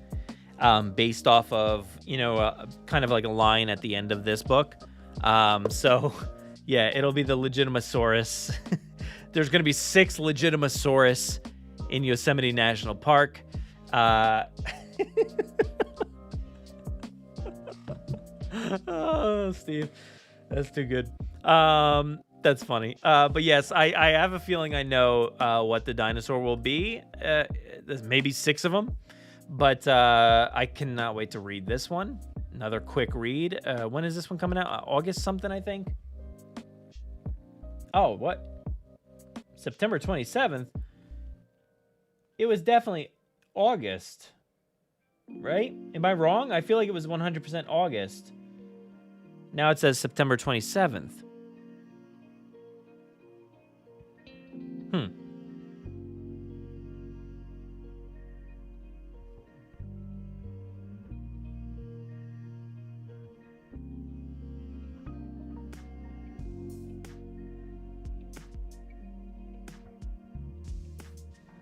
based off of, kind of like a line at the end of this book. So, yeah, it'll be the Legitimosaurus. There's going to be 6 Legitimosaurus in Yosemite National Park. Oh, Steve, that's too good. That's funny. But yes, I have a feeling I know what the dinosaur will be. There's maybe 6 of them, but I cannot wait to read this one. Another quick read. When is this one coming out? August something, I think. Oh, what? September 27th? It was definitely August, right? Am I wrong? I feel like it was 100% August. Now it says September 27th.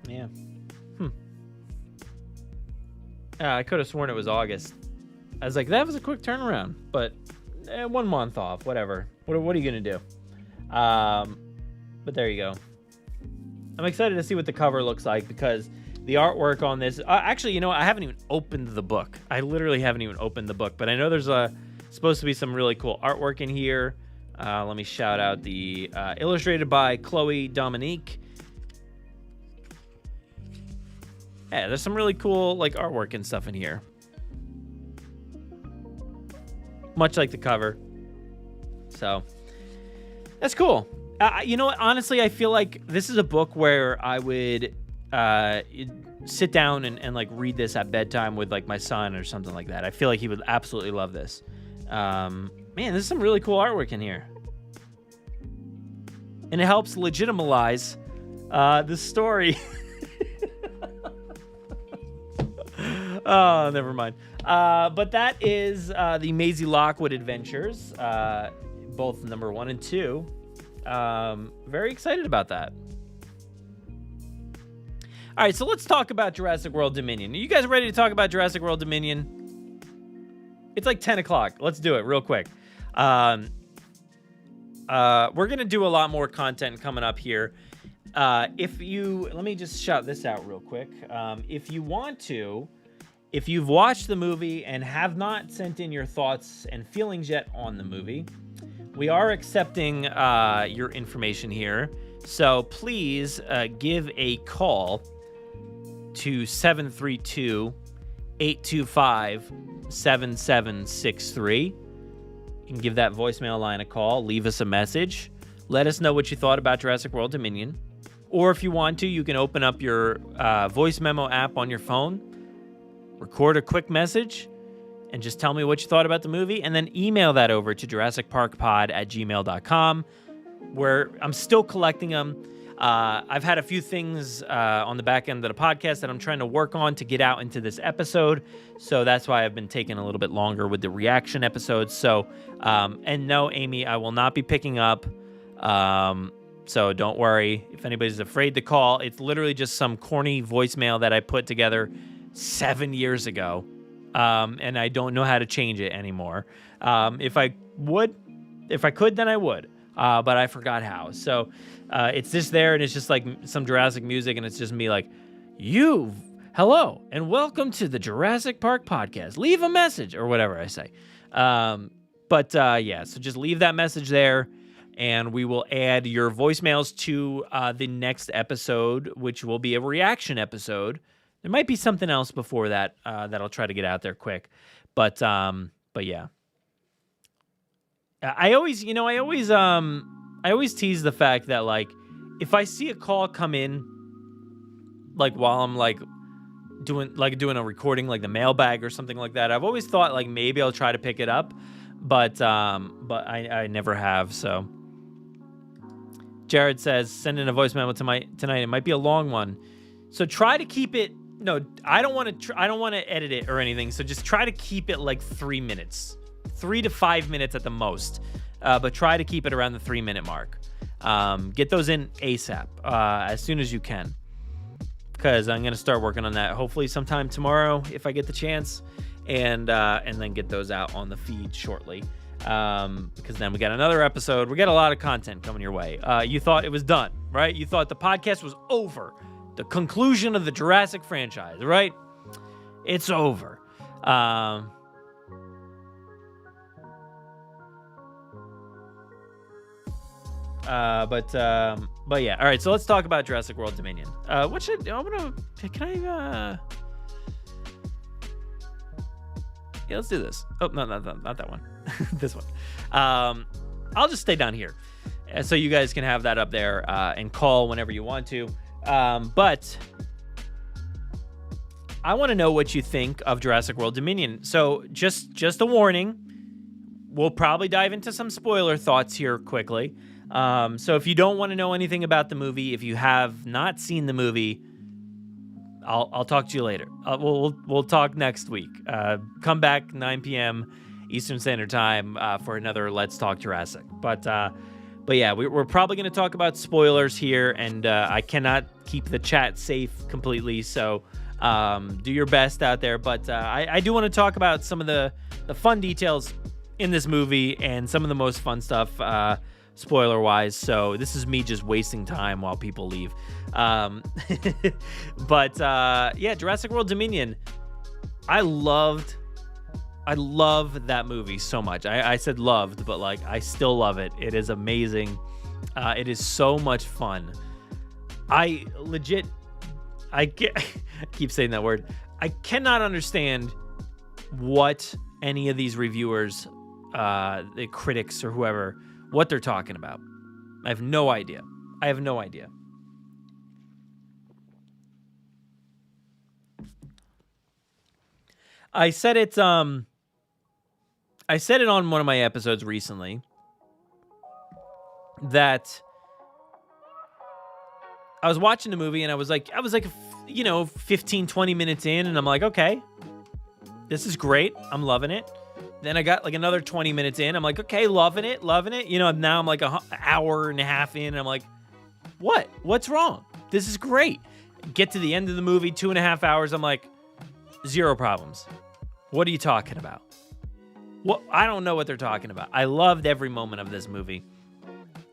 Yeah. I could have sworn it was August. I was like, that was a quick turnaround, but 1 month off, whatever. What are you going to do? But there you go. I'm excited to see what the cover looks like because the artwork on this... actually, I haven't even opened the book. I literally haven't even opened the book, but I know there's supposed to be some really cool artwork in here. Let me shout out the illustrated by Chloe Dominique. Yeah, there's some really cool like artwork and stuff in here. Much like the cover. So, that's cool. You know what? Honestly, I feel like this is a book where I would sit down and like read this at bedtime with like my son or something like that. I feel like he would absolutely love this. Man, there's some really cool artwork in here. And it helps legitimize the story. Oh, never mind. But that is the Maisie Lockwood Adventures, both number 1 and 2. Very excited about that. All right, so let's talk about Jurassic World Dominion. Are you guys ready to talk about Jurassic World Dominion? It's like 10 o'clock. Let's do it real quick. We're going to do a lot more content coming up here. Let me just shout this out real quick. If you've watched the movie and have not sent in your thoughts and feelings yet on the movie, we are accepting your information here. So please give a call to 732-825-7763. You can give that voicemail line a call, leave us a message. Let us know what you thought about Jurassic World Dominion. Or if you want to, you can open up your voice memo app on your phone record a quick message and just tell me what you thought about the movie, and then email that over to JurassicParkPod@gmail.com, where I'm still collecting them. I've had a few things on the back end of the podcast that I'm trying to work on to get out into this episode, so that's why I've been taking a little bit longer with the reaction episodes. So, and no, Amy, I will not be picking up, so don't worry. If anybody's afraid to call, it's literally just some corny voicemail that I put together 7 years ago, and I don't know how to change it anymore. If I could, then I would. But I forgot how. So it's just there, and it's just like some Jurassic music, and it's just me like, hello, and welcome to the Jurassic Park Podcast. Leave a message, or whatever I say. So just leave that message there, and we will add your voicemails to the next episode, which will be a reaction episode. There might be something else before that that I'll try to get out there quick. But yeah. I always tease the fact that, like, if I see a call come in, like, while I'm like doing a recording, like the mailbag or something like that, I've always thought like maybe I'll try to pick it up, but I never have. So Jared says, send in a voice memo tonight. It might be a long one, so try to keep it. No, I don't want to edit it or anything. So just try to keep it like 3 minutes. 3 to 5 minutes at the most, but try to keep it around the 3-minute mark. Get those in ASAP, as soon as you can, because I'm going to start working on that hopefully sometime tomorrow if I get the chance, and then get those out on the feed shortly, because then we got another episode. We got a lot of content coming your way. You thought it was done, right? You thought the podcast was over, the conclusion of the Jurassic franchise, right? It's over. But yeah. All right. So let's talk about Jurassic World Dominion. Yeah, let's do this. Oh, no, not that one. This one. I'll just stay down here, so you guys can have that up there, and call whenever you want to. But I want to know what you think of Jurassic World Dominion. So just a warning, we'll probably dive into some spoiler thoughts here quickly. So if you don't want to know anything about the movie, if you have not seen the movie, I'll talk to you later. We'll talk next week. Come back 9 p.m. Eastern Standard Time for another Let's Talk Jurassic. But yeah, we're probably going to talk about spoilers here, and I cannot keep the chat safe completely. So do your best out there. But I do want to talk about some of the fun details in this movie and some of the most fun stuff, spoiler wise. So this is me just wasting time while people leave. But yeah, Jurassic World Dominion. I love that movie so much. I said loved, but like I still love it. It is amazing. It is so much fun. I keep saying that word. I cannot understand what any of these reviewers, the critics or whoever, what they're talking about. I have no idea. I said it on one of my episodes recently that I was watching the movie and I was like 15, 20 minutes in, and I'm like, okay, this is great. I'm loving it. Then I got like another 20 minutes in. I'm like, okay, loving it. Now I'm like an hour and a half in, and I'm like, what's wrong? This is great. Get to the end of the movie, 2.5 hours. I'm like, zero problems. What are you talking about? I don't know what they're talking about. I loved every moment of this movie.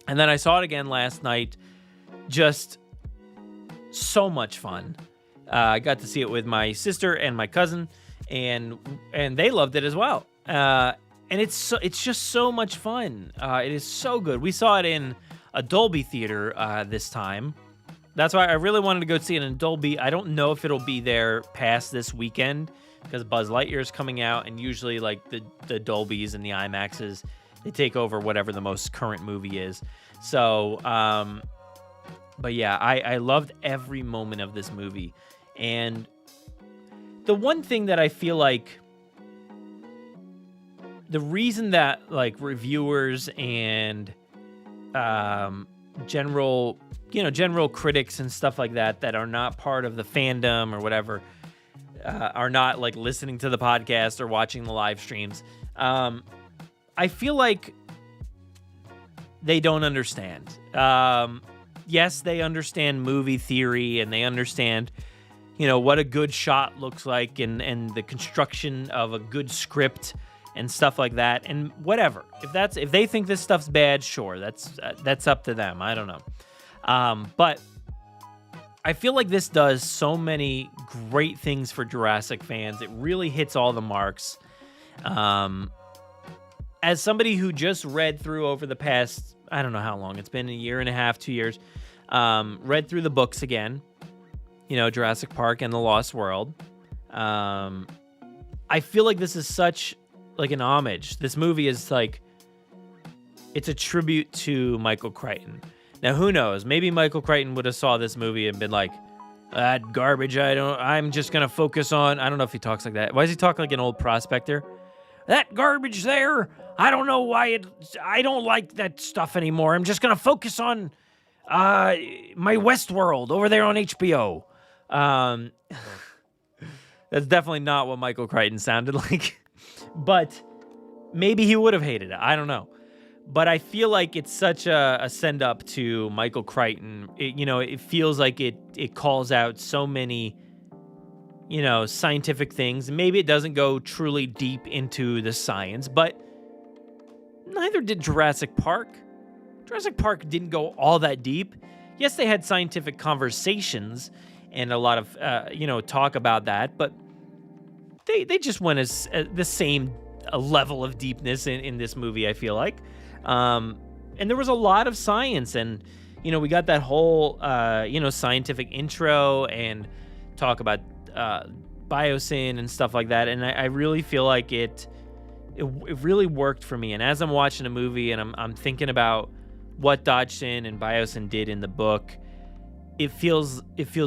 And then I saw it again last night. Just so much fun. I got to see it with my sister and my cousin, and they loved it as well. And it's just so much fun. It is so good. We saw it in a Dolby theater this time. That's why I really wanted to go see it in Dolby. I don't know if it'll be there past this weekend, because Buzz Lightyear is coming out, and usually like the Dolbys and the IMAXs, they take over whatever the most current movie is. So, but yeah, I loved every moment of this movie. And the one thing that I feel like the reason that like reviewers and general critics and stuff like that are not part of the fandom or whatever, are not like listening to the podcast or watching the live streams, I feel like they don't understand. Yes, they understand movie theory and they understand, what a good shot looks like and the construction of a good script and stuff like that. And whatever, if they think this stuff's bad, sure, that's up to them. I don't know. But I feel like this does so many great things for Jurassic fans. It really hits all the marks. As somebody who just read through over the past, I don't know how long, it's been a year and a half, 2 years, read through the books again, Jurassic Park and the Lost World. I feel like this is such like an homage. This movie is like, it's a tribute to Michael Crichton. Now, who knows? Maybe Michael Crichton would have saw this movie and been like, that garbage, I'm just going to focus on, I don't know if he talks like that. Why does he talk like an old prospector? That garbage there, I don't know why I don't like that stuff anymore. I'm just going to focus on my Westworld over there on HBO. That's definitely not what Michael Crichton sounded like. But maybe he would have hated it. I don't know. But I feel like it's such a send-up to Michael Crichton. It feels like it calls out so many, scientific things. Maybe it doesn't go truly deep into the science, but neither did Jurassic Park. Jurassic Park didn't go all that deep. Yes, they had scientific conversations and a lot of, talk about that, but they just went as the same level of deepness in this movie, I feel like. And there was a lot of science, and we got that whole scientific intro and talk about biosyn and stuff like that, and I really feel like it really worked for me. And as I'm watching a movie and I'm thinking about what Dodgson and biosyn did in the book, it feels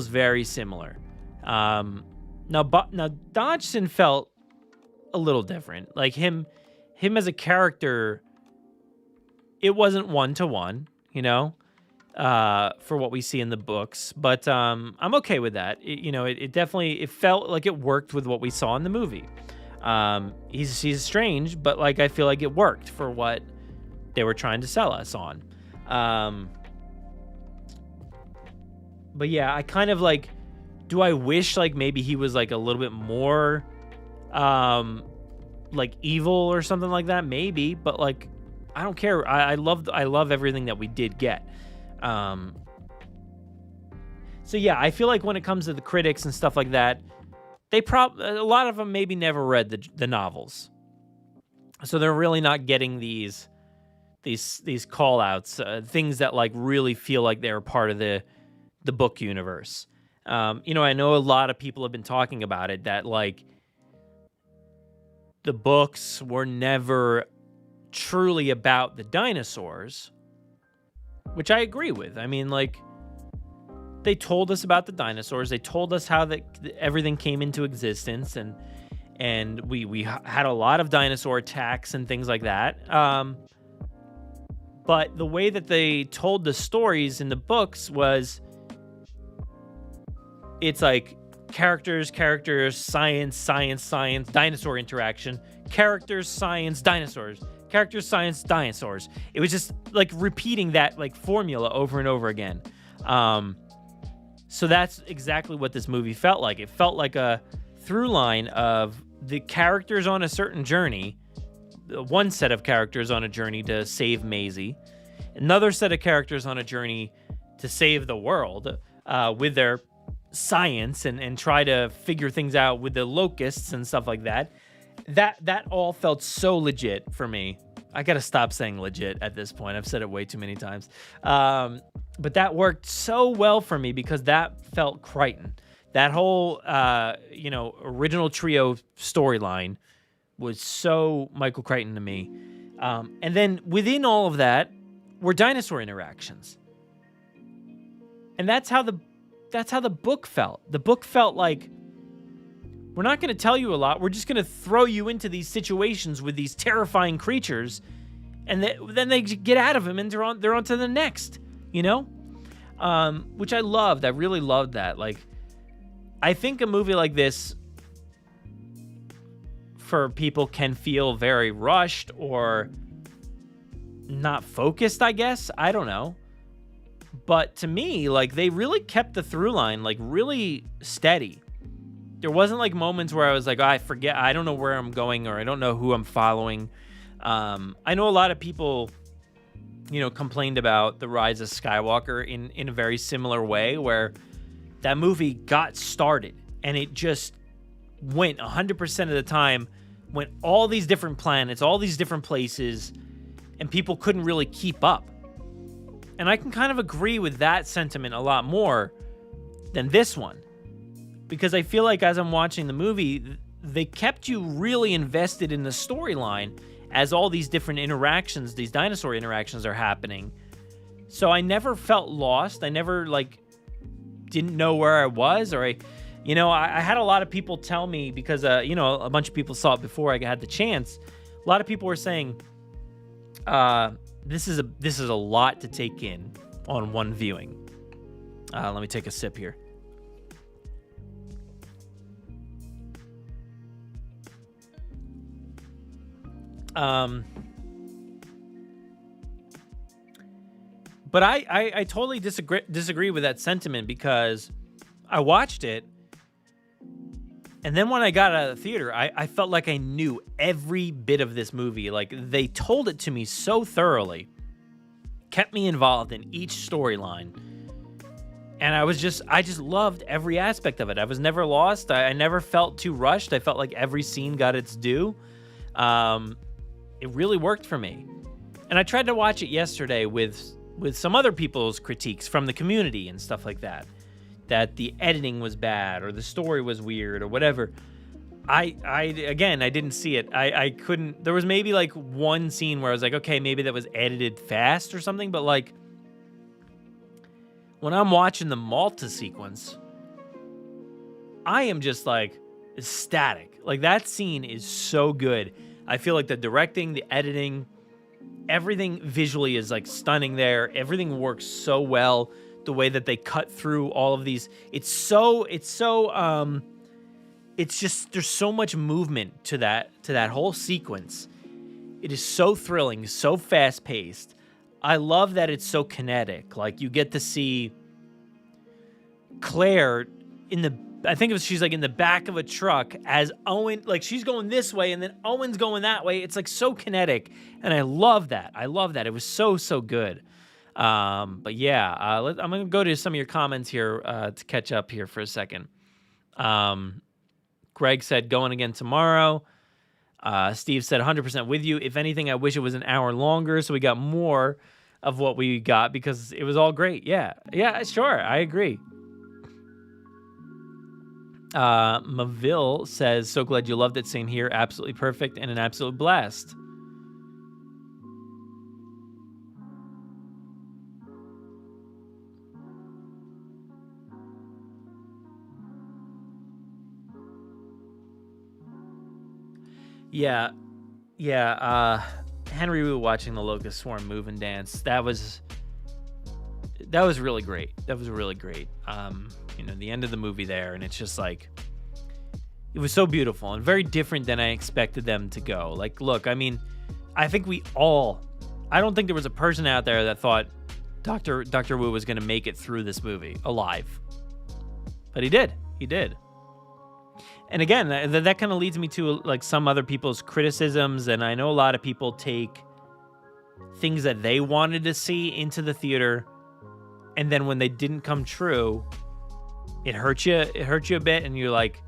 very similar. Now Dodgson felt a little different. Like him as a character, it wasn't one-to-one, for what we see in the books. But I'm okay with that. It definitely felt like it worked with what we saw in the movie. He's strange, but like I feel like it worked for what they were trying to sell us on. But yeah, I kind of like, do I wish like maybe he was like a little bit more like evil or something like that? Maybe, but like I don't care. I love everything that we did get. So yeah, I feel like when it comes to the critics and stuff like that, a lot of them maybe never read the novels, so they're really not getting these call outs, things that like really feel like they're part of the book universe. I know a lot of people have been talking about it, that like the books were never truly about the dinosaurs, which I agree with. I mean, like, they told us about the dinosaurs. They told us how everything came into existence, and we had a lot of dinosaur attacks and things like that. But the way that they told the stories in the books was, it's like characters, science, dinosaur interaction, characters, science, dinosaurs. Characters, science, dinosaurs. It was just like repeating that like formula over and over again. So that's exactly what this movie felt like. It felt like a through line of the characters on a certain journey, one set of characters on a journey to save Maisie, another set of characters on a journey to save the world with their science and try to figure things out with the locusts and stuff like that. That all felt so legit for me. I gotta stop saying legit at this point. I've said it way too many times. But that worked so well for me because that felt Crichton. That whole, original trio storyline was so Michael Crichton to me. And then within all of that were dinosaur interactions. And that's how the book felt. The book felt like We're not going to tell you a lot. We're just going to throw you into these situations with these terrifying creatures, and then they get out of them, and they're on to the next, you know? Which I loved. I really loved that. Like, I think a movie like this for people can feel very rushed or not focused, I guess. I don't know. But to me, like, they really kept the through line, like, really steady. There wasn't, like, moments where I was like, oh, I don't know where I'm going, or I don't know who I'm following. I know a lot of people, you know, complained about The Rise of Skywalker in a very similar way, where that movie got started and it just went 100% of the time, went all these different planets, all these different places, and people couldn't really keep up. And I can kind of agree with that sentiment a lot more than this one, because I feel like as I'm watching the movie, they kept you really invested in the storyline as all these different interactions, these dinosaur interactions are happening. So I never felt lost. I never, like, didn't know where I was, or I had a lot of people tell me, because, you know, a bunch of people saw it before I had the chance. A lot of people were saying, this is a lot to take in on one viewing. Let me take a sip here. But I totally disagree with that sentiment, because I watched it, and then when I got out of the theater, I felt like I knew every bit of this movie. Like, they told it to me so thoroughly, kept me involved in each storyline, and I just loved every aspect of it. I was never lost. I never felt too rushed. I felt like every scene got its due. It really worked for me. And I tried to watch it yesterday with some other people's critiques from the community and stuff like that the editing was bad or the story was weird or whatever. I didn't see it. I couldn't. There was maybe like one scene where I was like, okay, maybe that was edited fast or something. But like, when I'm watching the Malta sequence, I am just like ecstatic. Like, that scene is so good. I feel like the directing, the editing, everything visually is like stunning there. Everything works so well. The way that they cut through all of these, it's just, there's so much movement to that whole sequence. It is so thrilling, so fast paced. I love that it's so kinetic. Like, you get to see Claire she's like in the back of a truck as Owen, like, she's going this way and then Owen's going that way. It's like so kinetic, and I love that. It was so good. But yeah, I'm gonna go to some of your comments here to catch up here for a second. Greg said going again tomorrow. Steve said 100% with you. If anything, I wish it was an hour longer so we got more of what we got, because it was all great. Yeah, sure, I agree. Maville says, so glad you loved it. Same here. Absolutely perfect and an absolute blast. Yeah. Henry Wu watching the Locust Swarm move and dance. That was really great. The end of the movie there, and it's just like, it was so beautiful and very different than I expected them to go. Like, look, I mean, I think I don't think there was a person out there that thought Dr. Wu was going to make it through this movie alive. But he did. And again, that kind of leads me to like some other people's criticisms, and I know a lot of people take things that they wanted to see into the theater, and then when they didn't come true, it hurt you a bit, and you're like,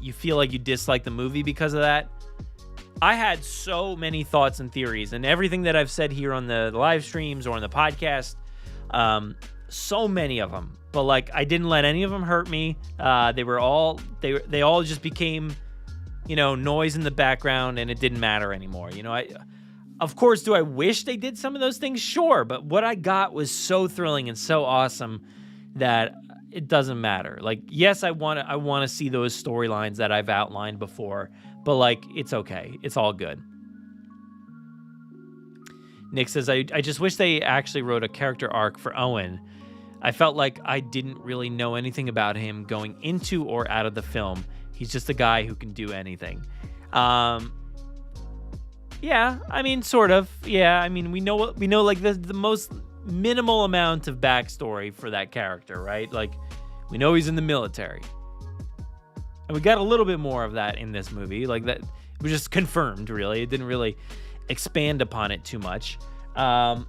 you feel like you dislike the movie because of that. I had so many thoughts and theories, and everything that I've said here on the live streams or on the podcast, so many of them. But like, I didn't let any of them hurt me. They all just became, noise in the background, and it didn't matter anymore. Of course, do I wish they did some of those things? Sure, but what I got was so thrilling and so awesome that it doesn't matter. Like, yes, I want to see those storylines that I've outlined before, but like, it's okay. It's all good. Nick says, I just wish they actually wrote a character arc for Owen. I felt like I didn't really know anything about him going into or out of the film. He's just a guy who can do anything. Yeah, I mean, sort of. Yeah, I mean, we know like the most minimal amount of backstory for that character, right? Like, we know he's in the military. And we got a little bit more of that in this movie. Like, that was just confirmed, really. It didn't really expand upon it too much. But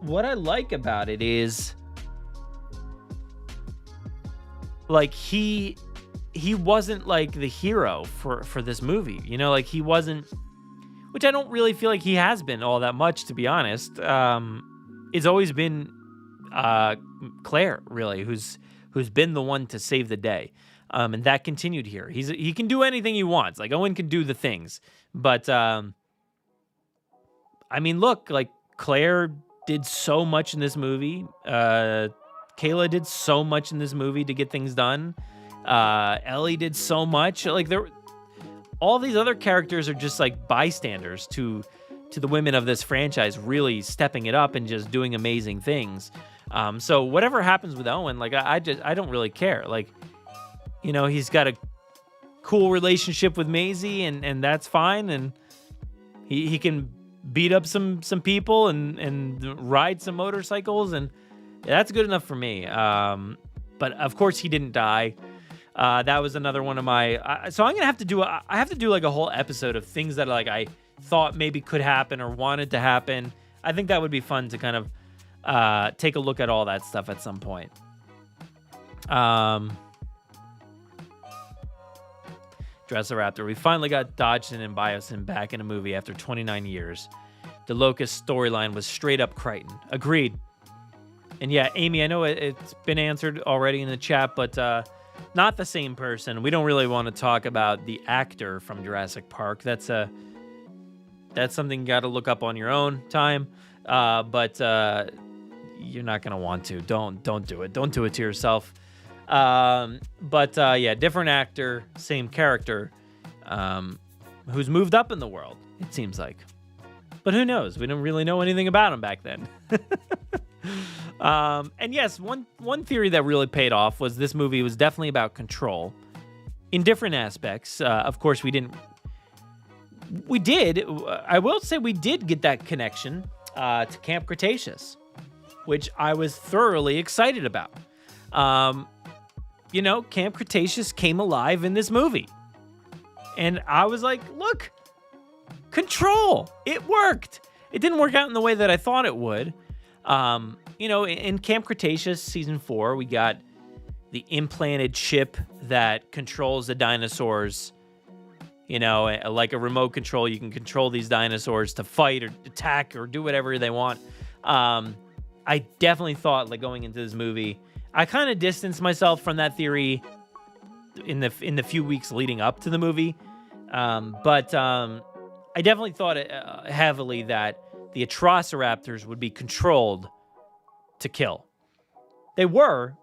what I like about it is, like, he wasn't like the hero for this movie, you know, like he wasn't, which I don't really feel like he has been all that much, to be honest. It's always been Claire, really, who's been the one to save the day, and that continued here. He can do anything he wants. Like, Owen can do the things, but I mean, look, like, Claire did so much in this movie. Kayla did so much in this movie to get things done. Ellie did so much. Like, all these other characters are just like bystanders to the women of this franchise, really stepping it up and just doing amazing things. So whatever happens with Owen, like, I don't really care. Like, you know, he's got a cool relationship with Maisie, and that's fine. And he can beat up some people and ride some motorcycles, and that's good enough for me. But of course he didn't die. That was another one of my, so I'm gonna have to do like a whole episode of things that, like, I thought maybe could happen or wanted to happen. I think that would be fun to kind of take a look at all that stuff at some point. Dresseraptor, we finally got Dodgson and Biosyn back in a movie after 29 years. The Locust storyline was straight up Crichton. Agreed. And yeah, Amy, I know it's been answered already in the chat, but not the same person. We don't really want to talk about the actor from Jurassic Park. That's something you got to look up on your own time. But you're not gonna want to. Don't do it. Don't do it to yourself. But yeah, different actor, same character, who's moved up in the world, it seems like. But who knows? We don't really know anything about him back then. And yes, one theory that really paid off was this movie was definitely about control in different aspects. Of course, I will say we did get that connection to Camp Cretaceous, which I was thoroughly excited about. You know, Camp Cretaceous came alive in this movie. And I was like, look, control. It worked. It didn't work out in the way that I thought it would. You know, in Camp Cretaceous season 4, we got the implanted chip that controls the dinosaurs. You know, like a remote control, you can control these dinosaurs to fight or attack or do whatever they want. I definitely thought, like, going into this movie, I kind of distanced myself from that theory in the few weeks leading up to the movie. But I definitely thought heavily that the Atrociraptors would be controlled to kill. They were,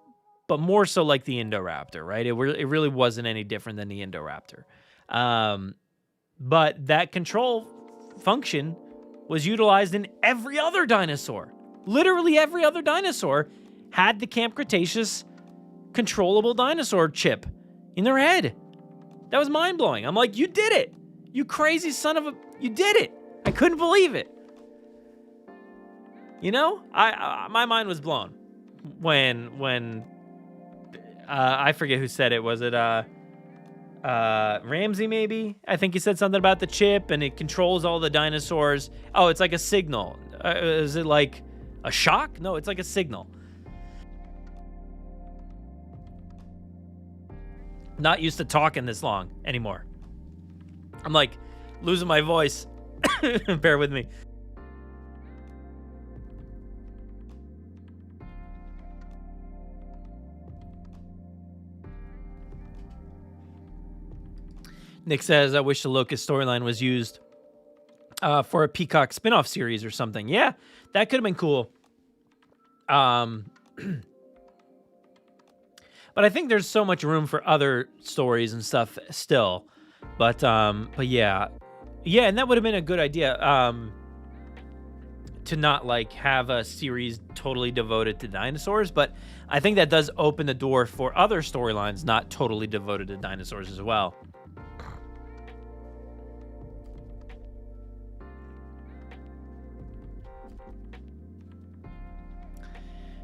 but more so like the Indoraptor, right? It really wasn't any different than the Indoraptor. But that control function was utilized in every other dinosaur. Literally every other dinosaur had the Camp Cretaceous controllable dinosaur chip in their head. That was mind-blowing. I'm like, you did it. You crazy son of a... You did it. I couldn't believe it. You know, my mind was blown when I forget who said it. Was it Ramsey, maybe? I think he said something about the chip and it controls all the dinosaurs. Oh, it's like a signal. Is it like a shock? No, it's like a signal. Not used to talking this long anymore. I'm like losing my voice. Bear with me. Nick says, I wish the Locust storyline was used for a Peacock spinoff series or something. Yeah, that could have been cool. But I think there's so much room for other stories and stuff still. But yeah, and that would have been a good idea. To not like have a series totally devoted to dinosaurs, but I think that does open the door for other storylines not totally devoted to dinosaurs as well.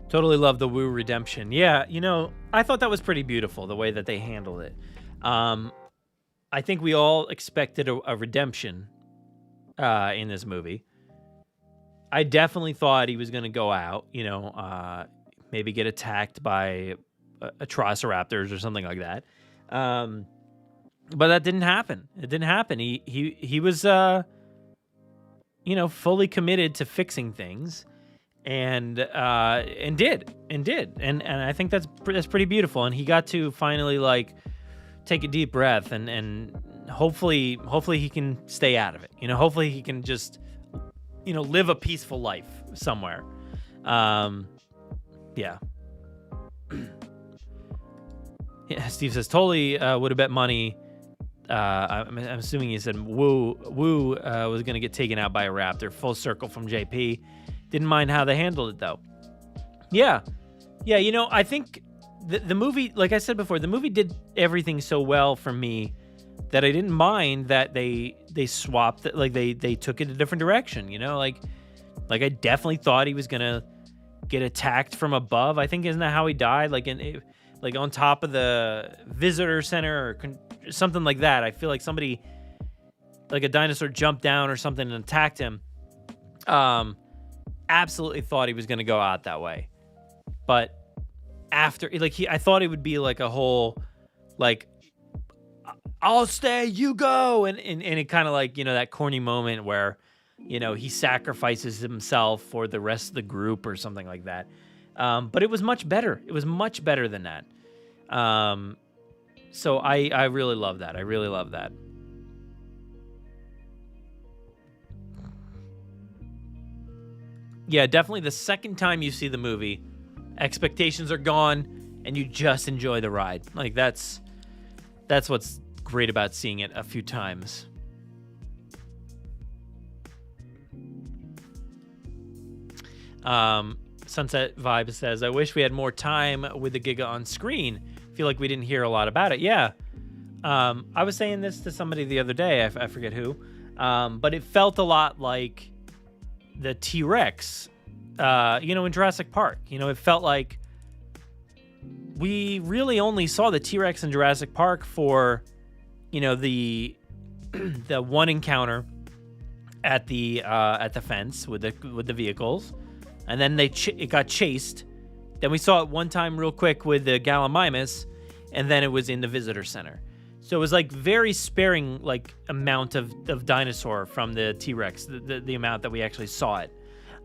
Totally love the Wu redemption. Yeah, I thought that was pretty beautiful, the way that they handled it. I think we all expected a redemption in this movie. I definitely thought he was going to go out, maybe get attacked by Atrociraptors or something like that. But that didn't happen. It didn't happen. He was, fully committed to fixing things, and did. And I think that's pretty beautiful. And he got to finally like take a deep breath and hopefully he can stay out of it. Hopefully he can just live a peaceful life somewhere. Yeah. Yeah, Steve says, totally would have bet money. I'm assuming he said Wu was going to get taken out by a raptor. Full circle from JP. Didn't mind how they handled it, though. Yeah, I think the movie, like I said before, the movie did everything so well for me that I didn't mind that they swapped it, like they took it a different direction, like I definitely thought he was gonna get attacked from above. I think isn't that how he died? Like on top of the visitor center or something like that. I feel like somebody, like a dinosaur, jumped down or something and attacked him. Absolutely thought he was gonna go out that way, but after I thought it would be like a whole like, I'll stay, you go. And it kind of like, that corny moment where, he sacrifices himself for the rest of the group or something like that. But it was much better. It was much better than that. So I really love that. I really love that. Yeah, definitely the second time you see the movie, expectations are gone and you just enjoy the ride. Like that's what's great about seeing it a few times. Sunset Vibe says, I wish we had more time with the Giga on screen. Feel like we didn't hear a lot about it. Yeah. I was saying this to somebody the other day. I forget who. But it felt a lot like the T-Rex, in Jurassic Park. It felt like we really only saw the T-Rex in Jurassic Park for the one encounter at the fence with the vehicles, and then it got chased. Then we saw it one time real quick with the Gallimimus, and then it was in the visitor center. So it was like very sparing like amount of dinosaur from the T-Rex, the amount that we actually saw it.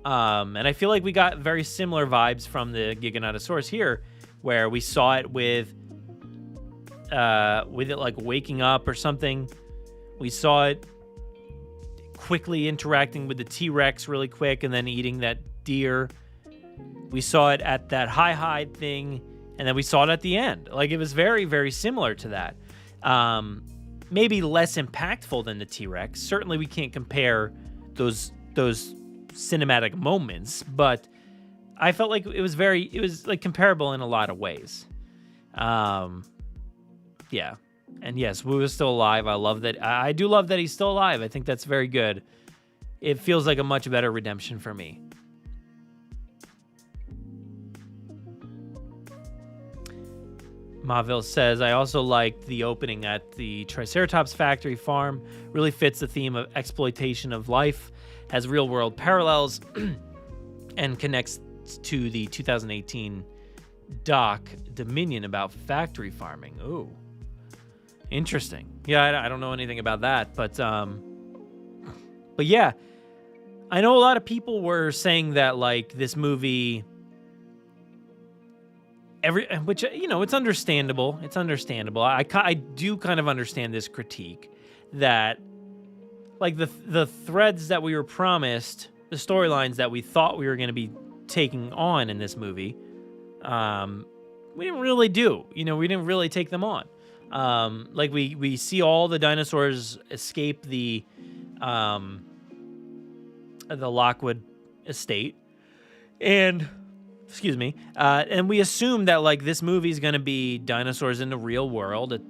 And I feel like we got very similar vibes from the Giganotosaurus here, where we saw it with it like waking up or something. We saw it quickly interacting with the T-Rex really quick and then eating that deer. We saw it at that high thing, and then we saw it at the end. Like, it was very, very similar to that. Maybe less impactful than the T-Rex. Certainly we can't compare those cinematic moments, but I felt like it was like comparable in a lot of ways. Yeah. And yes, Wu is still alive. I love that. I do love that he's still alive. I think that's very good. It feels like a much better redemption for me. Maville says, I also liked the opening at the Triceratops factory farm. Really fits the theme of exploitation of life, has real-world parallels, and connects to the 2018 doc Dominion about factory farming. Ooh, interesting. Yeah, I don't know anything about that, but yeah, I know a lot of people were saying that like this movie, which it's understandable. It's understandable. I do kind of understand this critique that like the threads that we were promised, the storylines that we thought we were going to be taking on in this movie, we didn't really do. We didn't really take them on. Like we see all the dinosaurs escape the Lockwood estate, and and we assume that like this movie is going to be dinosaurs in the real world,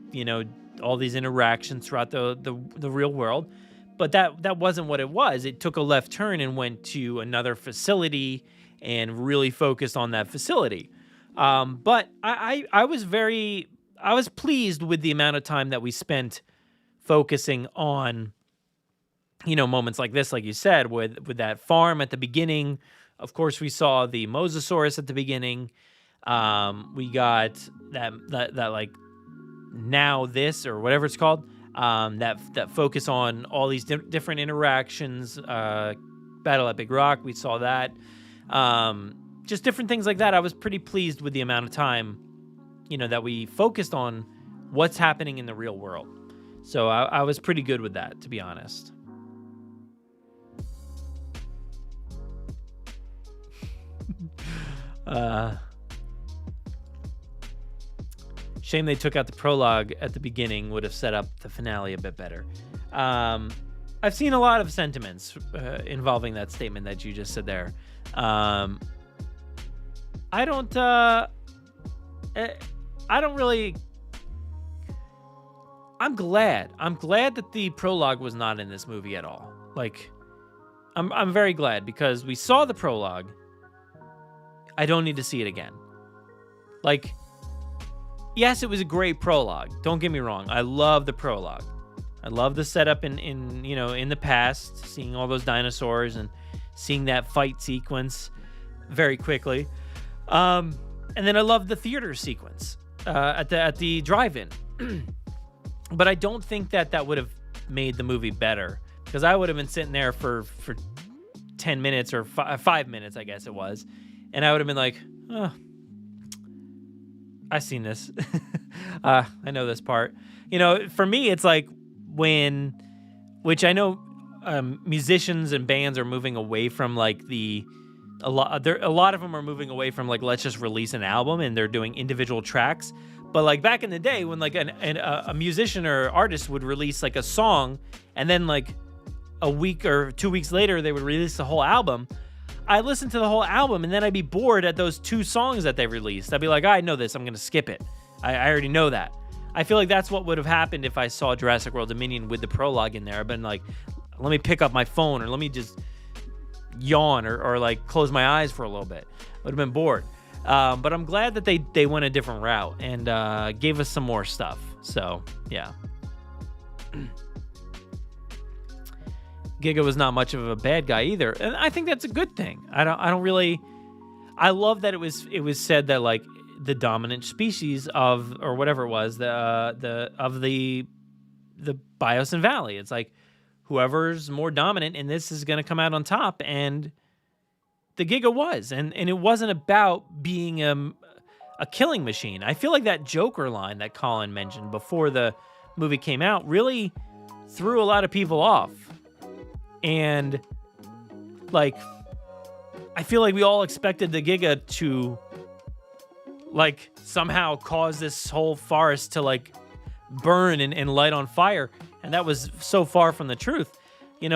all these interactions throughout the real world, but that wasn't what it was. It took a left turn and went to another facility and really focused on that facility. But I was pleased with the amount of time that we spent focusing on, moments like this, like you said, with that farm at the beginning. Of course, we saw the Mosasaurus at the beginning. We got that like now this or whatever it's called. That focus on all these different interactions. Battle at Big Rock, we saw that. Just different things like that. I was pretty pleased with the amount of time, that we focused on what's happening in the real world. So I was pretty good with that, to be honest. Shame they took out the prologue at the beginning. Would have set up the finale a bit better. I've seen a lot of sentiments involving that statement that you just said there. I don't really. I'm glad that the prologue was not in this movie at all. Like, I'm very glad, because we saw the prologue. I don't need to see it again. Like, yes, it was a great prologue. Don't get me wrong. I love the prologue. I love the setup in the past, seeing all those dinosaurs and seeing that fight sequence very quickly. And then I love the theater sequence at the drive-in. But I don't think that would have made the movie better, because I would have been sitting there for 10 minutes or 5 minutes, I guess it was. And I would have been like, oh, I've seen this. I know this part. For me, it's like which I know musicians and bands are moving away from like a lot of them are moving away from like, let's just release an album, and they're doing individual tracks. But like back in the day when like a musician or artist would release like a song, and then like a week or 2 weeks later they would release the whole album, I listened to the whole album, and then I'd be bored at those 2 songs that they released. I'd be like, I know this, I'm going to skip it. I already know that. I feel like that's what would have happened if I saw Jurassic World Dominion with the prologue in there. I've been like, let me pick up my phone, or let me just yawn or like close my eyes for a little bit. I would have been bored. But I'm glad that they went a different route and gave us some more stuff. So, yeah. Giga was not much of a bad guy either, and I think that's a good thing. I love that it was said that like the dominant species of, or whatever it was, the Biosyn Valley. It's like whoever's more dominant in this is going to come out on top, and the Giga was, and it wasn't about being a killing machine. I feel like that Joker line that Colin mentioned before the movie came out really threw a lot of people off. And like, I feel like we all expected the Giga to like somehow cause this whole forest to like burn and light on fire. And that was so far from the truth. We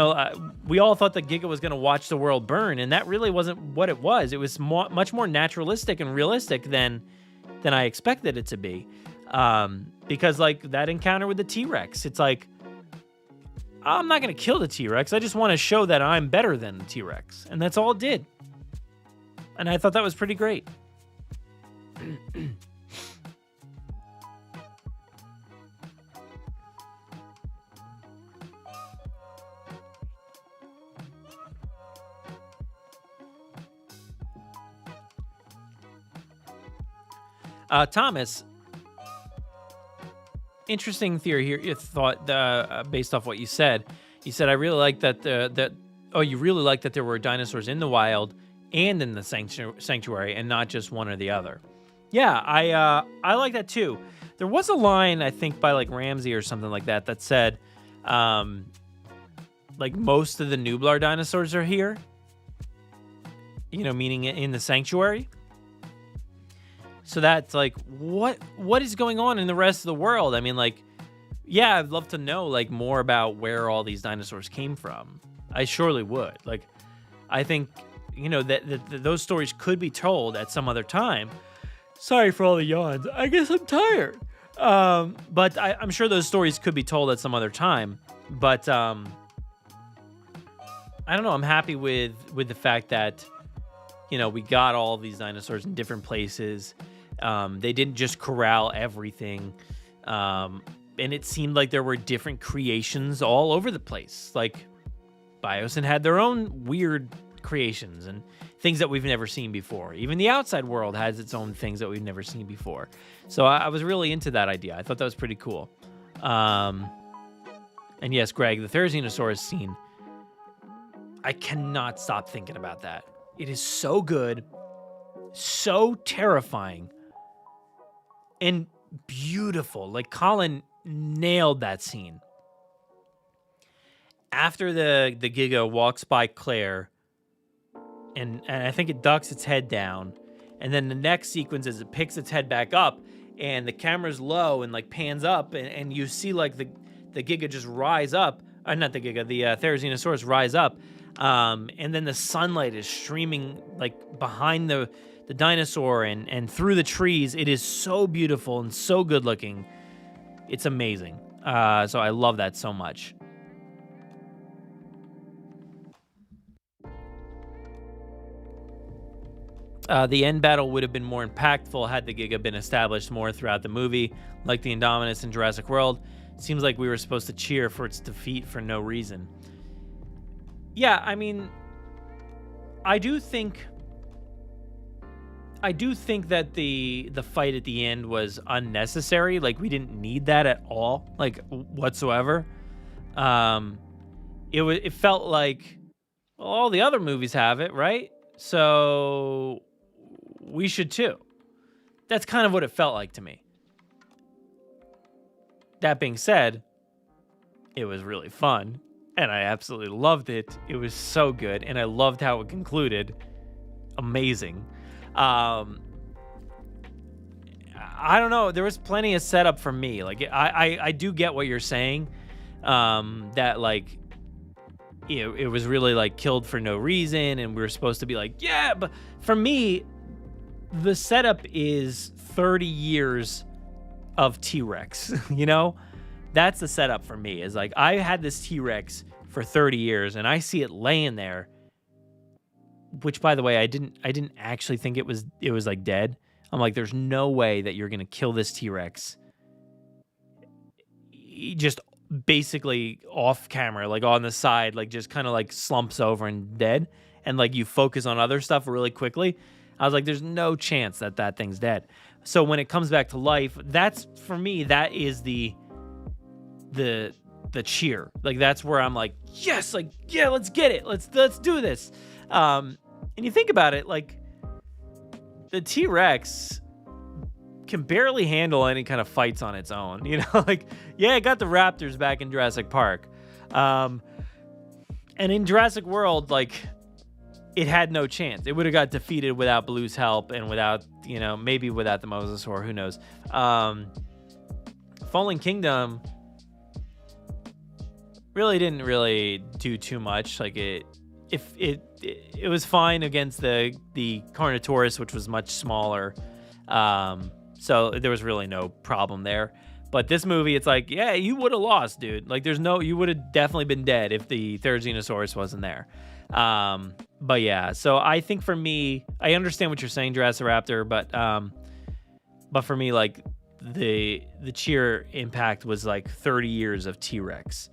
all thought the Giga was going to watch the world burn, and that really wasn't what it was. It was much more naturalistic and realistic than I expected it to be. Because like that encounter with the T-Rex, it's like, I'm not going to kill the T-Rex. I just want to show that I'm better than the T-Rex. And that's all it did. And I thought that was pretty great. Thomas, interesting theory here. You thought based off what you said. You said I really like that you really like that there were dinosaurs in the wild and in the sanctuary, and not just one or the other. Yeah, I like that too. There was a line, I think, by like Ramsey or something like that said, like most of the Nublar dinosaurs are here. Meaning in the sanctuary. So that's like, what is going on in the rest of the world? I mean, like, yeah, I'd love to know like more about where all these dinosaurs came from. I surely would. Like, I think, that those stories could be told at some other time. Sorry for all the yawns. I guess I'm tired. But I'm sure those stories could be told at some other time. But I don't know. I'm happy with the fact that, we got all these dinosaurs in different places. They didn't just corral everything. And it seemed like there were different creations all over the place. Like, Biosyn had their own weird creations and things that we've never seen before. Even the outside world has its own things that we've never seen before. So I was really into that idea. I thought that was pretty cool. And yes, Greg, the Therizinosaurus scene, I cannot stop thinking about that. It is so good, so terrifying, and beautiful. Like, Colin nailed that scene. After the Giga walks by Claire, and I think it ducks its head down, and then the next sequence is it picks its head back up, and the camera's low and like pans up, and you see like the Giga just rise up. Not the Giga, the Therizinosaurus rise up, and then the sunlight is streaming like behind the dinosaur and through the trees. It is so beautiful and so good looking. It's amazing. So I love that so much. The end battle would have been more impactful had the Giga been established more throughout the movie, like the Indominus in Jurassic World. Seems like we were supposed to cheer for its defeat for no reason. Yeah, I mean, I do think that the fight at the end was unnecessary. Like, we didn't need that at all, like, whatsoever. It felt like, well, all the other movies have it, right? So we should too. That's kind of what it felt like to me. That being said, it was really fun, and I absolutely loved it. It was so good, and I loved how it concluded. Amazing. I don't know. There was plenty of setup for me. Like, I do get what you're saying. That like, it was really like killed for no reason, and we were supposed to be like, yeah. But for me, the setup is 30 years of T-Rex. That's the setup for me. Is like, I had this T-Rex for 30 years, and I see it laying there. Which, by the way, I didn't actually think it was like dead. I'm like, there's no way that you're gonna kill this T-Rex. He just basically off camera, like on the side, like just kind of like slumps over and dead, and like you focus on other stuff really quickly. I was like, there's no chance that thing's dead. So when it comes back to life, that's, for me, that is the cheer. Like, that's where I'm like, yes, like, yeah, let's get it. Let's do this. And you think about it, like, the T-Rex can barely handle any kind of fights on its own. Like, yeah, it got the Raptors back in Jurassic Park. And in Jurassic World, like, it had no chance. It would have got defeated without Blue's help and without, maybe without the Mosasaur, who knows. Fallen Kingdom really didn't do too much. Like, it was fine against the Carnotaurus, which was much smaller. So there was really no problem there. But this movie, it's like, yeah, you would have lost, dude. Like, you would have definitely been dead if the Therizinosaurus wasn't there. But yeah, so I think for me, I understand what you're saying, Jurassic Raptor, but for me, like, the cheer impact was like 30 years of T-Rex.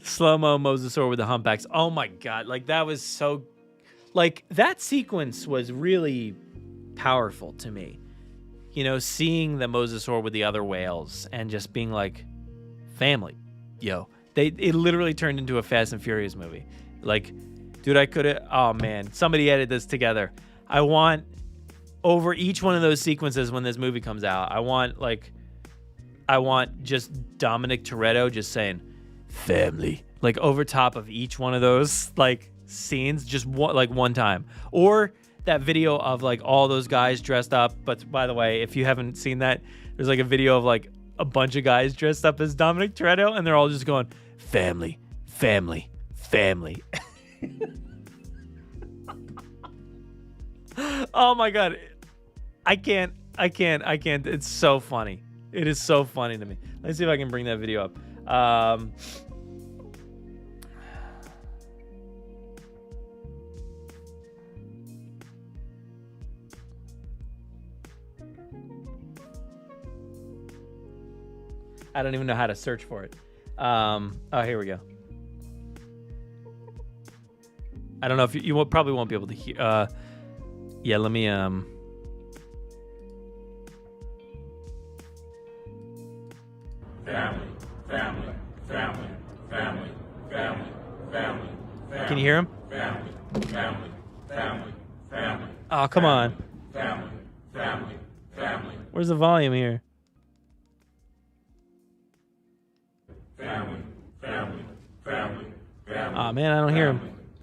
Slow-mo Mosasaur with the humpbacks. Oh my God. Like, that was so, like, that sequence was really powerful to me. Seeing the Mosasaur with the other whales and just being like, family, yo. It literally turned into a Fast and Furious movie. Like, dude, oh man, somebody edit this together. I want, over each one of those sequences when this movie comes out, I want like I want just Dominic Toretto just saying family, like over top of each one of those like scenes, just one time. Or that video of like all those guys dressed up. But by the way, if you haven't seen that, there's like a video of like a bunch of guys dressed up as Dominic Toretto, and they're all just going family, family, family. Oh my God. I can't. It's so funny. It is so funny to me. Let's see if I can bring that video up. I don't even know how to search for it. Oh, here we go. I don't know if you probably won't be able to hear. Yeah, let me. Family, family, family, family, family, family. Can you hear him? Family, family, family, family. Oh, come on. Family, family, family. Where's the volume here? Family, family, family, family. Oh man, I don't hear him.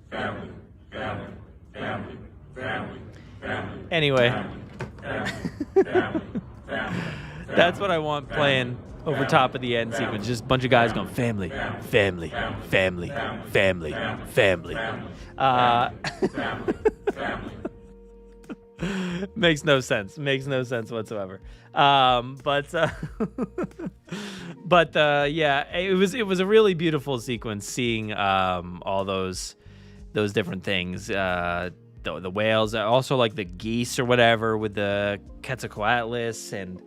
Family, family, family, family, family. Anyway, Family, family, family. that's what I want playing over top of the end sequence. Just a bunch of guys going family, family, family, family, family. Makes no sense. Makes no sense whatsoever. But yeah, it was a really beautiful sequence seeing all those different things. The whales, also like the geese or whatever with the Quetzalcoatlus and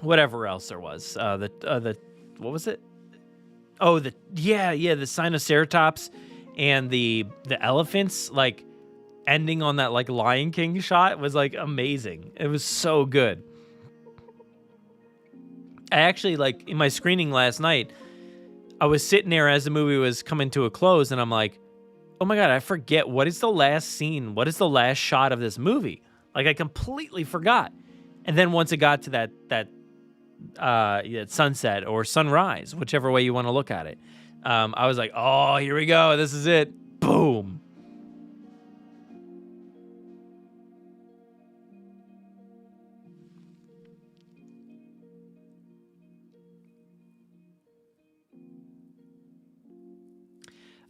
whatever else there was. The what was it? Oh, the Sinoceratops and the elephants, like ending on that like Lion King shot was like amazing. It was so good. I actually, like, in my screening last night, I was sitting there as the movie was coming to a close, and I'm like, oh my God, I forget, what is the last scene? What is the last shot of this movie? Like, I completely forgot. And then once it got to that sunset or sunrise, whichever way you want to look at it, I was like, oh, here we go. This is it. Boom.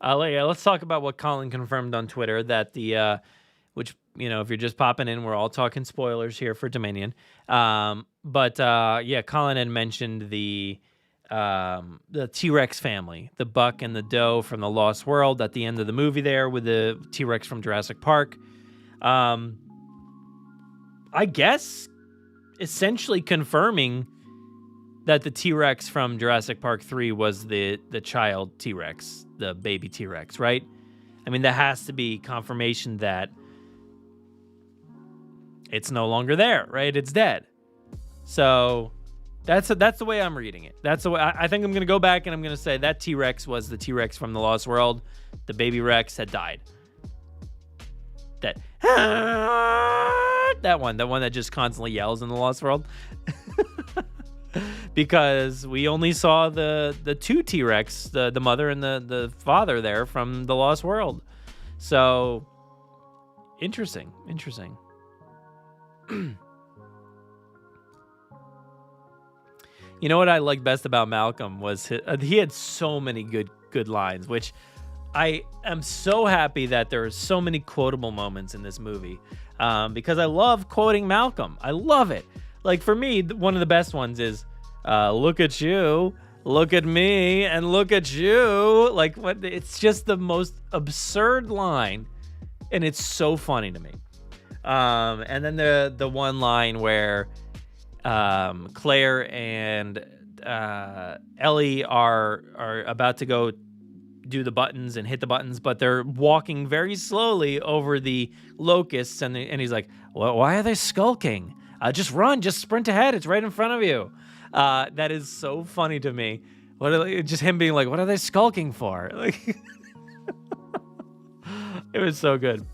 Let's talk about what Colin confirmed on Twitter, that which, you know, if you're just popping in, we're all talking spoilers here for Dominion. But Colin had mentioned the T-Rex family, the buck and the doe from the Lost World at the end of the movie there with the T-Rex from Jurassic Park. I guess essentially confirming that the T-Rex from Jurassic Park 3 was the child T-Rex, the baby T-Rex, right? I mean, that has to be confirmation that it's no longer there, right? It's dead. So that's the way I'm reading it. That's the way I think I'm going to go back and I'm going to say that T-Rex was the T-Rex from the Lost World. The baby Rex had died. That one that just constantly yells in the Lost World. Because we only saw the two T-Rex, the mother and the father there from the Lost World. So interesting. You know what I liked best about Malcolm was he had so many good lines, which I am so happy that there are so many quotable moments in this movie, because I love quoting Malcolm. I love it. Like, for me, one of the best ones is, look at you, look at me, and look at you. Like, what? It's just the most absurd line, and it's so funny to me. And then the one line where Claire and Ellie are about to go do the buttons and hit the buttons, but they're walking very slowly over the locusts, and he's like, well, why are they skulking? Just run, just sprint ahead. It's right in front of you. That is so funny to me. Just him being like, what are they skulking for? Like, it was so good.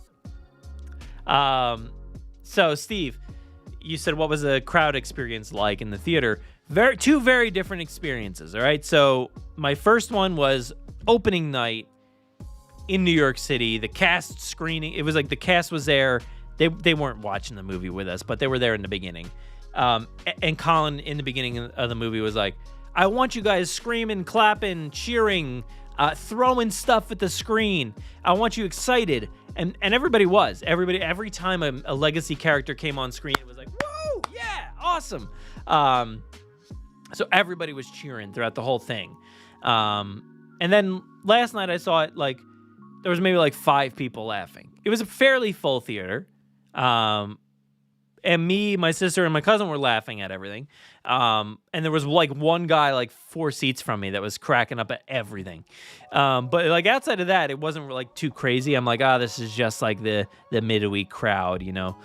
So Steve, you said what was the crowd experience like in the theater? Two very different experiences, all right? So my first one was opening night in New York City. The cast screening, it was like the cast was there. They weren't watching the movie with us, but they were there in the beginning. And Colin, in the beginning of the movie, was like, I want you guys screaming, clapping, cheering, throwing stuff at the screen. I want you excited. And everybody was. Every time a legacy character came on screen, it was like, woo, yeah, awesome. So everybody was cheering throughout the whole thing. And then last night I saw it, like, there was maybe like 5 people laughing. It was a fairly full theater. And me, my sister, and my cousin were laughing at everything. And there was like one guy like 4 seats from me that was cracking up at everything. But like outside of that, it wasn't like too crazy. I'm like, this is just like the midweek crowd, you know.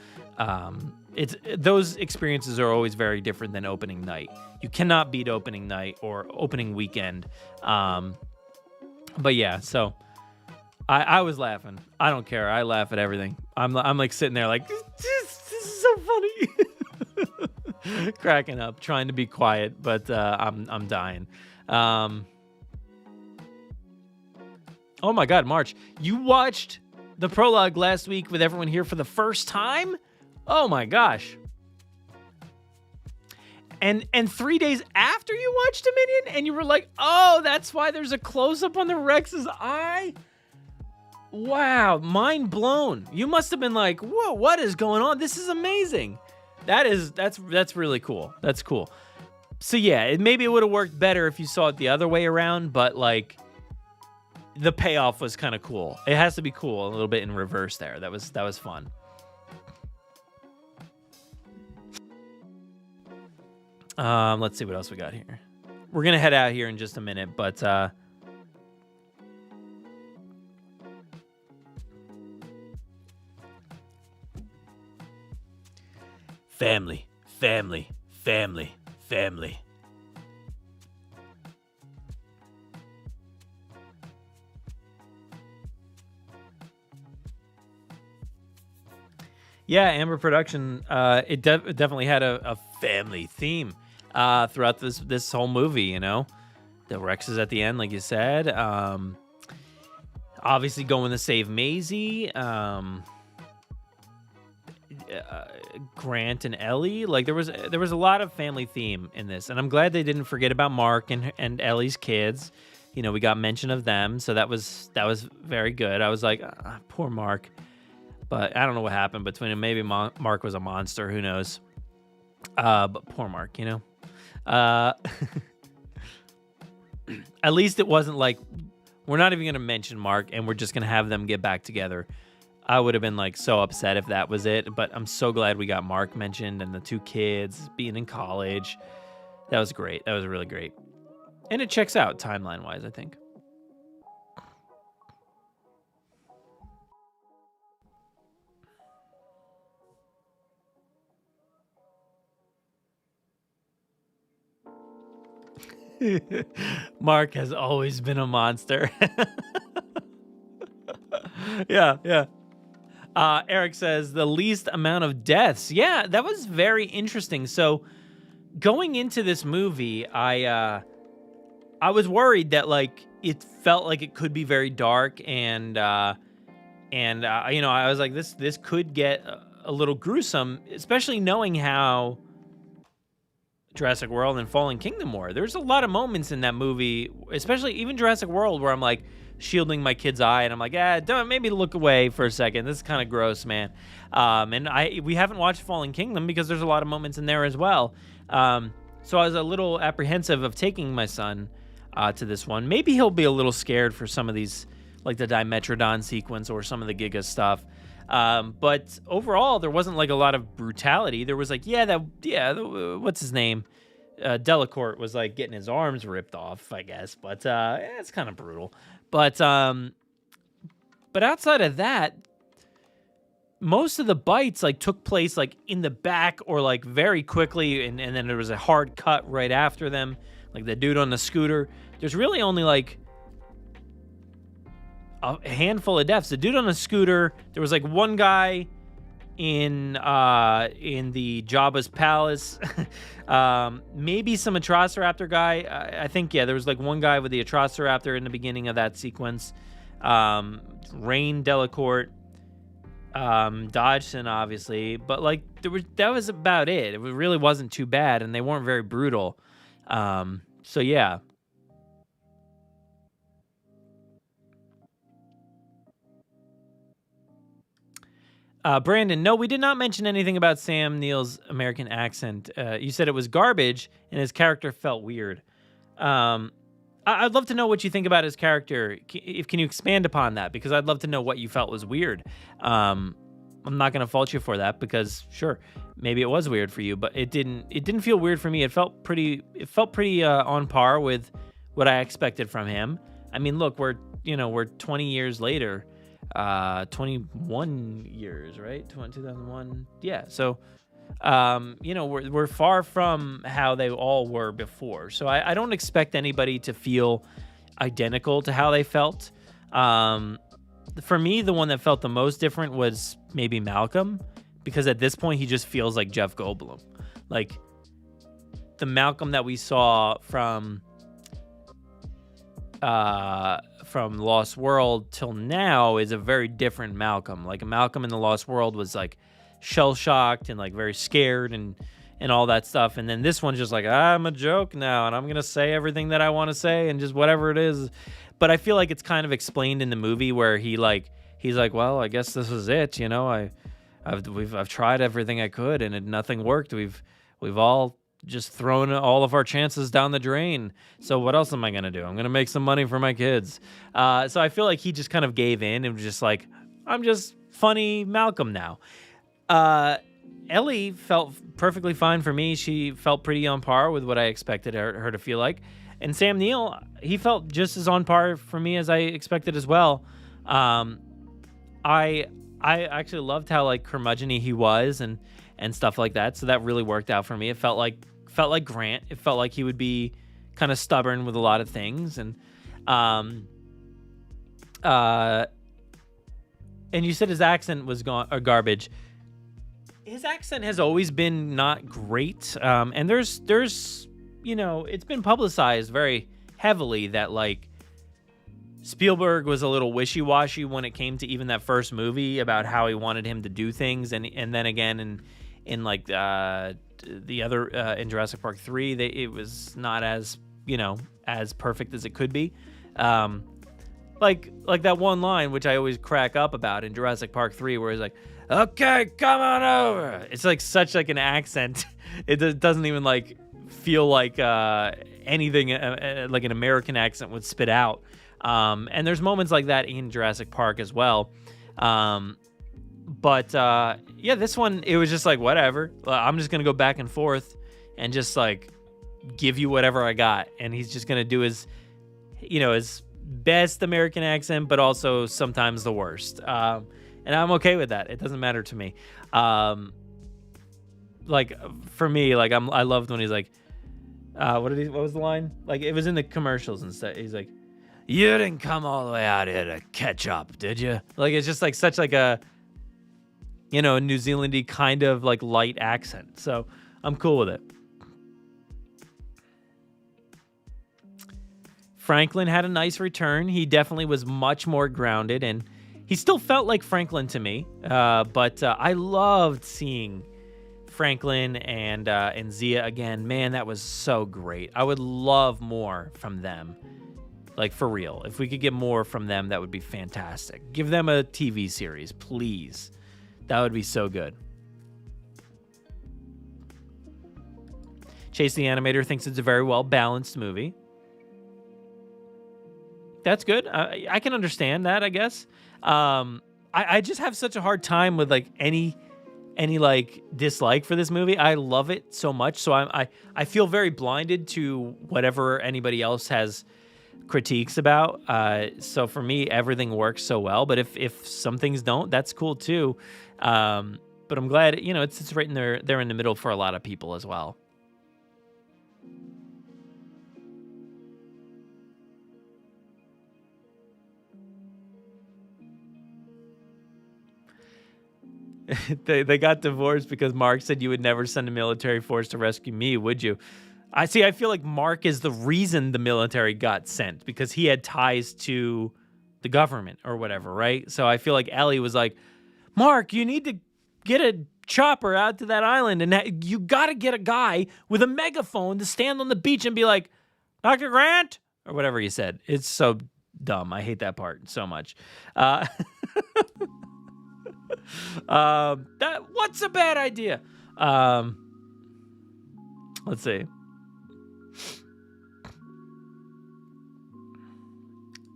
Those experiences are always very different than opening night. You cannot beat opening night or opening weekend. But yeah, so I was laughing. I don't care. I laugh at everything. I'm like sitting there like, this is so funny. Cracking up, trying to be quiet, but I'm dying. Oh my God, March, you watched the prologue last week with everyone here for the first time? Oh my gosh. And 3 days after you watched Dominion, and you were like, oh, that's why there's a close-up on the Rex's eye? Wow, mind blown. You must have been like, whoa, what is going on? This is amazing. That's really cool. That's cool. So yeah, maybe it would have worked better if you saw it the other way around, but like the payoff was kind of cool. It has to be cool a little bit in reverse there. That was fun. Let's see what else we got here. We're gonna head out here in just a minute, but family. Yeah, Amber Production, it definitely had a family theme throughout this whole movie, you know. The Rex is at the end, like you said. Obviously going to save Maisie. Grant and Ellie, like there was a lot of family theme in this, and I'm glad they didn't forget about Mark and Ellie's kids. You know, we got mention of them, so that was very good. I was like, poor Mark, but I don't know what happened between them. Maybe Mark was a monster, who knows? But poor Mark, you know. At least it wasn't like we're not even gonna mention Mark, and we're just gonna have them get back together. I would have been like so upset if that was it, but I'm so glad we got Mark mentioned and the 2 kids being in college. That was great. That was really great. And it checks out timeline-wise, I think. Mark has always been a monster. Yeah. Eric says the least amount of deaths. Yeah, that was very interesting. So going into this movie, I was worried that like it felt like it could be very dark and you know, I was like this could get a little gruesome, especially knowing how Jurassic World and Fallen Kingdom were. There's a lot of moments in that movie, especially even Jurassic World, where I'm like shielding my kid's eye, and I'm like, don't maybe look away for a second. This is kind of gross, man. And we haven't watched Fallen Kingdom because there's a lot of moments in there as well. So I was a little apprehensive of taking my son to this one. Maybe he'll be a little scared for some of these, like the Dimetrodon sequence or some of the Giga stuff. But overall, there wasn't like a lot of brutality. There was like, what's his name? Delacourt was like getting his arms ripped off, I guess. But it's kind of brutal. But outside of that, most of the bites like took place like in the back or like very quickly, and then there was a hard cut right after them, like the dude on the scooter. There's really only like a handful of deaths. The dude on the scooter, there was like one guy in the Jabba's palace. Maybe some Atrociraptor guy. I think, yeah, there was like one guy with the Atrociraptor in the beginning of that sequence. Rain Delacourt, Dodgson, obviously, but like that was about it. It really wasn't too bad, and they weren't very brutal. So yeah. Brandon, no, we did not mention anything about Sam Neill's American accent. You said it was garbage, and his character felt weird. I'd love to know what you think about his character. Can you expand upon that? Because I'd love to know what you felt was weird. I'm not going to fault you for that because, sure, maybe it was weird for you, but it didn't feel weird for me. It felt pretty on par with what I expected from him. I mean, look, we're 20 years later. 21 years, right? 2001. Yeah. So, we're far from how they all were before. So I don't expect anybody to feel identical to how they felt. For me, the one that felt the most different was maybe Malcolm, because at this point he just feels like Jeff Goldblum. Like the Malcolm that we saw from Lost World till now is a very different Malcolm. Like Malcolm in the Lost World was like shell-shocked and like very scared and all that stuff. And then this one's just like, I'm a joke now and I'm going to say everything that I want to say and just whatever it is. But I feel like it's kind of explained in the movie where he's like, well, I guess this is it. You know, I've tried everything I could and nothing worked. We've all just thrown all of our chances down the drain. So what else am I going to do? I'm going to make some money for my kids. So I feel like he just kind of gave in and was just like, I'm just funny Malcolm now. Ellie felt perfectly fine for me. She felt pretty on par with what I expected her to feel like. And Sam Neill, he felt just as on par for me as I expected as well. I actually loved how like curmudgeon-y he was and stuff like that. So that really worked out for me. It felt like Grant. It felt like he would be kind of stubborn with a lot of things. And you said his accent was garbage. His accent has always been not great. And there's it's been publicized very heavily that like Spielberg was a little wishy-washy when it came to even that first movie about how he wanted him to do things, and then again in like the other in Jurassic Park 3, it was not as as perfect as it could be. Like that one line which I always crack up about in Jurassic Park 3 where he's like, "Okay, come on over." It's like such like an accent. It doesn't even like feel like anything like an American accent would spit out. And there's moments like that in Jurassic Park as well. But this one, it was just like, whatever. I'm just going to go back and forth and just like give you whatever I got. And he's just going to do his best American accent, but also sometimes the worst. And I'm okay with that. It doesn't matter to me. Like for me, like I loved when he's like, what was the line? Like it was in the commercials and stuff. He's like, "You didn't come all the way out here to catch up, did you?" Like it's just like such like a a New Zealandy kind of like light accent. So I'm cool with it. Franklin had a nice return. He definitely was much more grounded, and he still felt like Franklin to me. But I loved seeing Franklin and Zia again. Man, that was so great. I would love more from them. Like, for real. If we could get more from them, that would be fantastic. Give them a TV series, please. That would be so good. Chase the Animator thinks it's a very well-balanced movie. That's good. I can understand that, I guess. I just have such a hard time with, like, any like dislike for this movie. I love it so much. So I feel very blinded to whatever anybody else has critiques about. So for me, everything works so well. But if some things don't, that's cool too. But I'm glad it's right in there in the middle for a lot of people as well. they got divorced because Mark said you would never send a military force to rescue me, would you? I feel like Mark is the reason the military got sent because he had ties to the government or whatever, right? So I feel like Ellie was like, Mark, you need to get a chopper out to that island, and you got to get a guy with a megaphone to stand on the beach and be like, Dr. Grant, or whatever he said. It's so dumb. I hate that part so much. What's a bad idea? Let's see.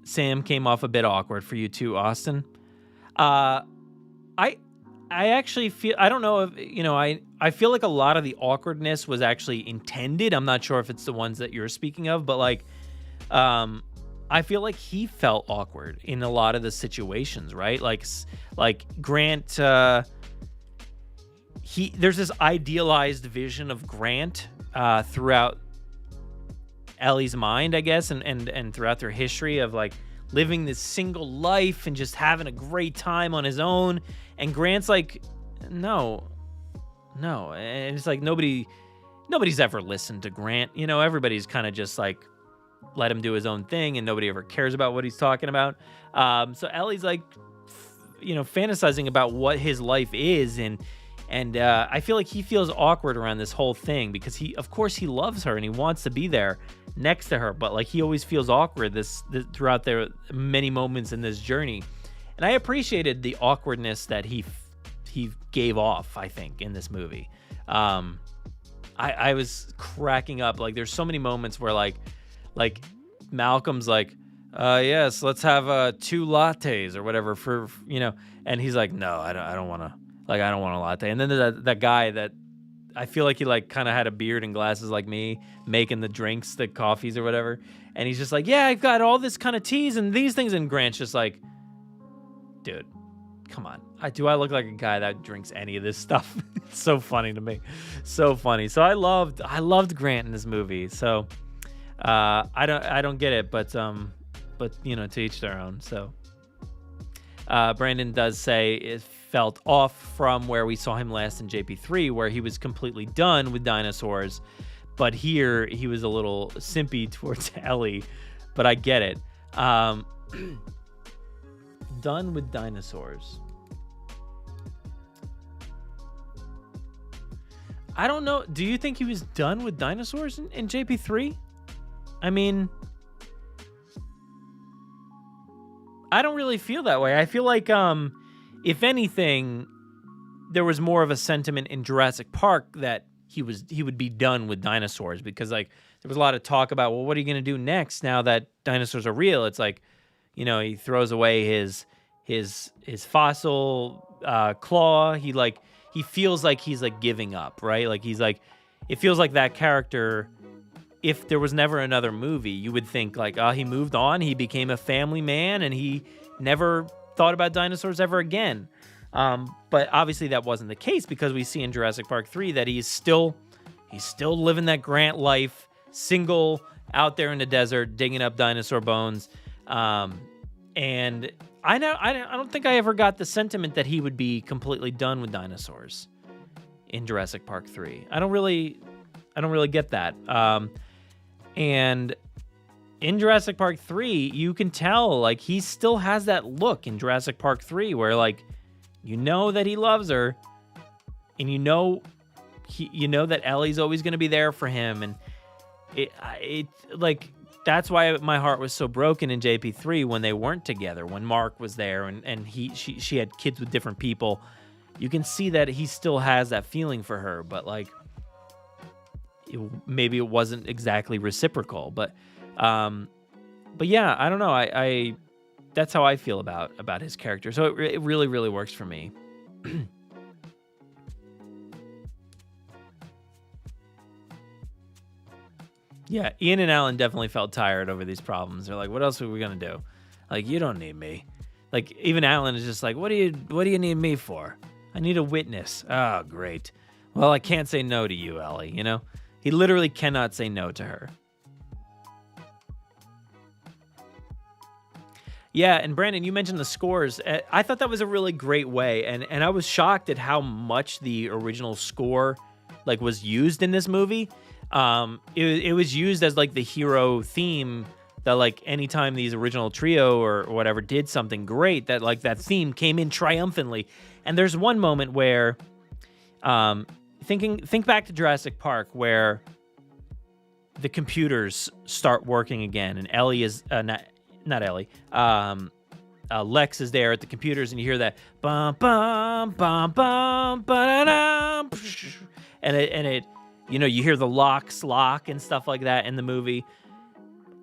Sam came off a bit awkward for you too, Austin. I actually feel, I don't know if, I feel like a lot of the awkwardness was actually intended. I'm not sure if it's the ones that you're speaking of, but like, I feel like he felt awkward in a lot of the situations, right? Like Grant, there's this idealized vision of Grant throughout Ellie's mind, I guess, and throughout their history of like living this single life and just having a great time on his own. And Grant's like, no. And it's like nobody's ever listened to Grant. Everybody's kind of just like, let him do his own thing, and nobody ever cares about what he's talking about. So Ellie's like, fantasizing about what his life is, and I feel like he feels awkward around this whole thing because of course he loves her and he wants to be there next to her, but like he always feels awkward this throughout their many moments in this journey, and I appreciated the awkwardness that he gave off. I think in this movie, I was cracking up. Like there's so many moments where like Malcolm's like, yes, let's have 2 lattes or whatever for and he's like, no, I don't want to. Like, I don't want a latte. And then there's that guy that I feel like he like kind of had a beard and glasses like me, making the drinks, the coffees or whatever. And he's just like, yeah, I've got all this kind of teas and these things. And Grant's just like, dude, come on. Do I look like a guy that drinks any of this stuff? It's so funny to me. So funny. So I loved Grant in this movie. So I don't get it, but to each their own. So Brandon does say it felt off from where we saw him last in JP3, where he was completely done with dinosaurs, but here he was a little simpy towards Ellie, but I get it. Done with dinosaurs. I don't know. Do you think he was done with dinosaurs in JP3? I mean, I don't really feel that way. I feel like, if anything, there was more of a sentiment in Jurassic Park that he would be done with dinosaurs, because like there was a lot of talk about, well, what are you going to do next now that dinosaurs are real? It's like, he throws away his fossil claw. He feels like he's like giving up, right? Like he's like, it feels like that character, if there was never another movie, you would think like, oh, he moved on, he became a family man, and he never thought about dinosaurs ever again. But obviously that wasn't the case, because we see in Jurassic Park 3 that he's still living that Grant life, single, out there in the desert, digging up dinosaur bones. And I don't think I ever got the sentiment that he would be completely done with dinosaurs in Jurassic Park 3. I don't really get that. And in Jurassic Park 3, you can tell, like, he still has that look in Jurassic Park 3 where, like, that he loves her, and that Ellie's always going to be there for him. And it like, that's why my heart was so broken in JP3 when they weren't together, when Mark was there and she had kids with different people. You can see that he still has that feeling for her, but like, maybe it wasn't exactly reciprocal, but yeah, I don't know. I that's how I feel about his character. So it really, really works for me. Yeah, Ian and Alan definitely felt tired over these problems. They're like, what else are we gonna do? Like, you don't need me. Like, even Alan is just like, what do you need me for? I need a witness. Oh, great. Well, I can't say no to you, Ellie, He literally cannot say no to her. Yeah, and Brandon, you mentioned the scores. I thought that was a really great way, and I was shocked at how much the original score like was used in this movie. It was used as like the hero theme, that like anytime these original trio or whatever did something great, that like that theme came in triumphantly. And there's one moment where think back to Jurassic Park, where the computers start working again, and Ellie is not Ellie. Lex is there at the computers, and you hear that bum bum bum bum ba-da-dum, and it you hear the locks lock and stuff like that in the movie.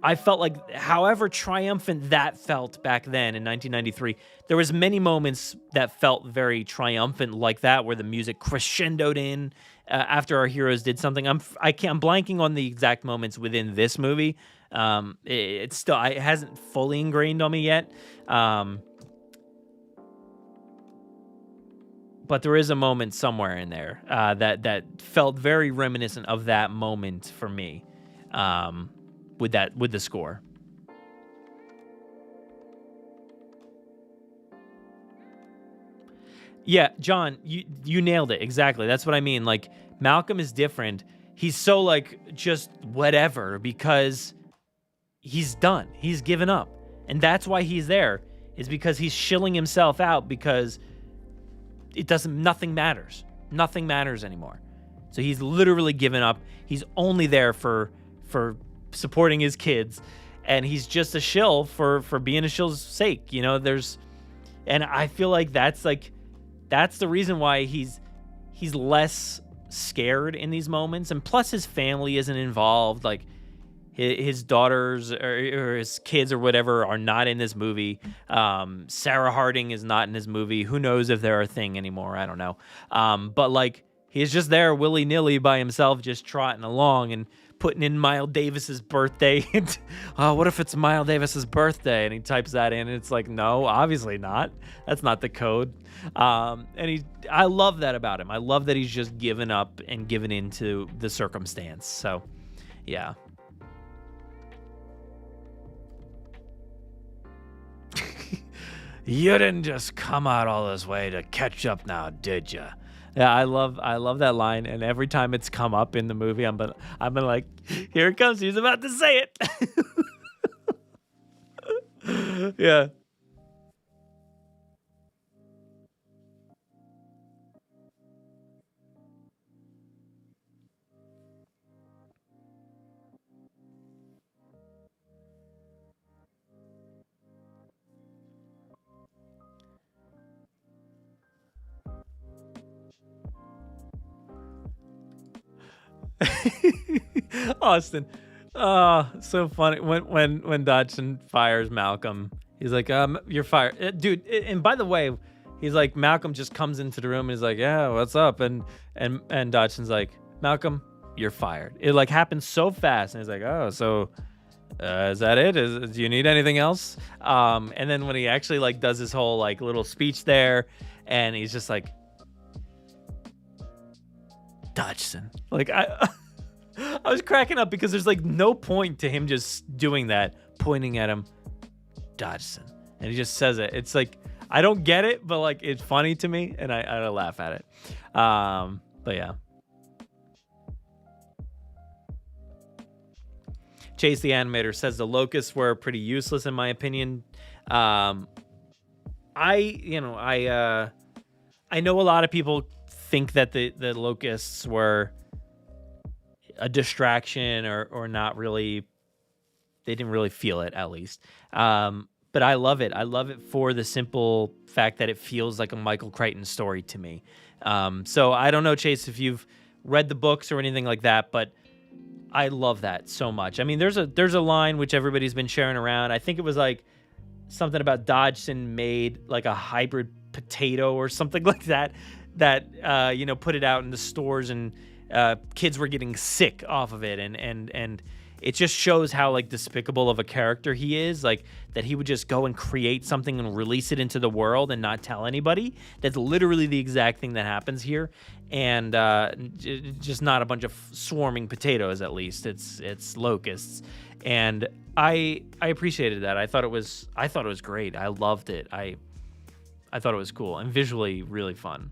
I felt like, however triumphant that felt back then in 1993, there was many moments that felt very triumphant like that, where the music crescendoed in after our heroes did something. I'm blanking on the exact moments within this movie. It hasn't fully ingrained on me yet. But there is a moment somewhere in there that felt very reminiscent of that moment for me. With the score. Yeah, John, you nailed it. Exactly. That's what I mean. Like, Malcolm is different. He's so like just whatever because he's done. He's given up. And that's why he's there, is because he's shilling himself out, because nothing matters. Nothing matters anymore. So he's literally given up. He's only there for supporting his kids, and he's just a shill for being a shill's sake. And I feel like that's the reason why he's less scared in these moments. And plus his family isn't involved. Like his daughters or his kids or whatever are not in this movie. Sarah Harding is not in this movie. Who knows if they're a thing anymore? I don't know. But like, he's just there willy-nilly by himself, just trotting along and putting in Miles Davis's birthday. What if it's Miles Davis's birthday? And he types that in, and it's like, no, obviously not. That's not the code. I love that about him. I love that he's just given up and given into the circumstance. So, yeah. You didn't just come out all this way to catch up now, did you? Yeah, I love that line, and every time it's come up in the movie, I've been like, here it comes, he's about to say it. Yeah. Austin, so funny when Dodgson fires Malcolm. He's like, you're fired, dude. And by the way, he's like, Malcolm just comes into the room and he's like, yeah, what's up? And Dodgson's like, Malcolm, you're fired. It like happens so fast, and he's like, oh, so is that it? Do you need anything else? And then when he actually like does his whole like little speech there, and he's just like, Dodgson, like I was cracking up, because there's like no point to him just doing that, pointing at him, Dodgson, and he just says it. It's like, I don't get it, but like it's funny to me, and I laugh at it. But yeah. Chase the Animator says the locusts were pretty useless in my opinion. I know a lot of people think that the locusts were a distraction or not really. They didn't really feel it, at least. But I love it. I love it for the simple fact that it feels like a Michael Crichton story to me. So I don't know, Chase, if you've read the books or anything like that, but I love that so much. I mean, there's a line which everybody's been sharing around. I think it was like something about Dodgson made like a hybrid potato or something like that put it out in the stores, and kids were getting sick off of it, and it just shows how like despicable of a character he is, like that he would just go and create something and release it into the world and not tell anybody. That's literally the exact thing that happens here, and just not a bunch of swarming potatoes. At least it's locusts, And I appreciated that. I thought it was great. I loved it. I thought it was cool and visually really fun.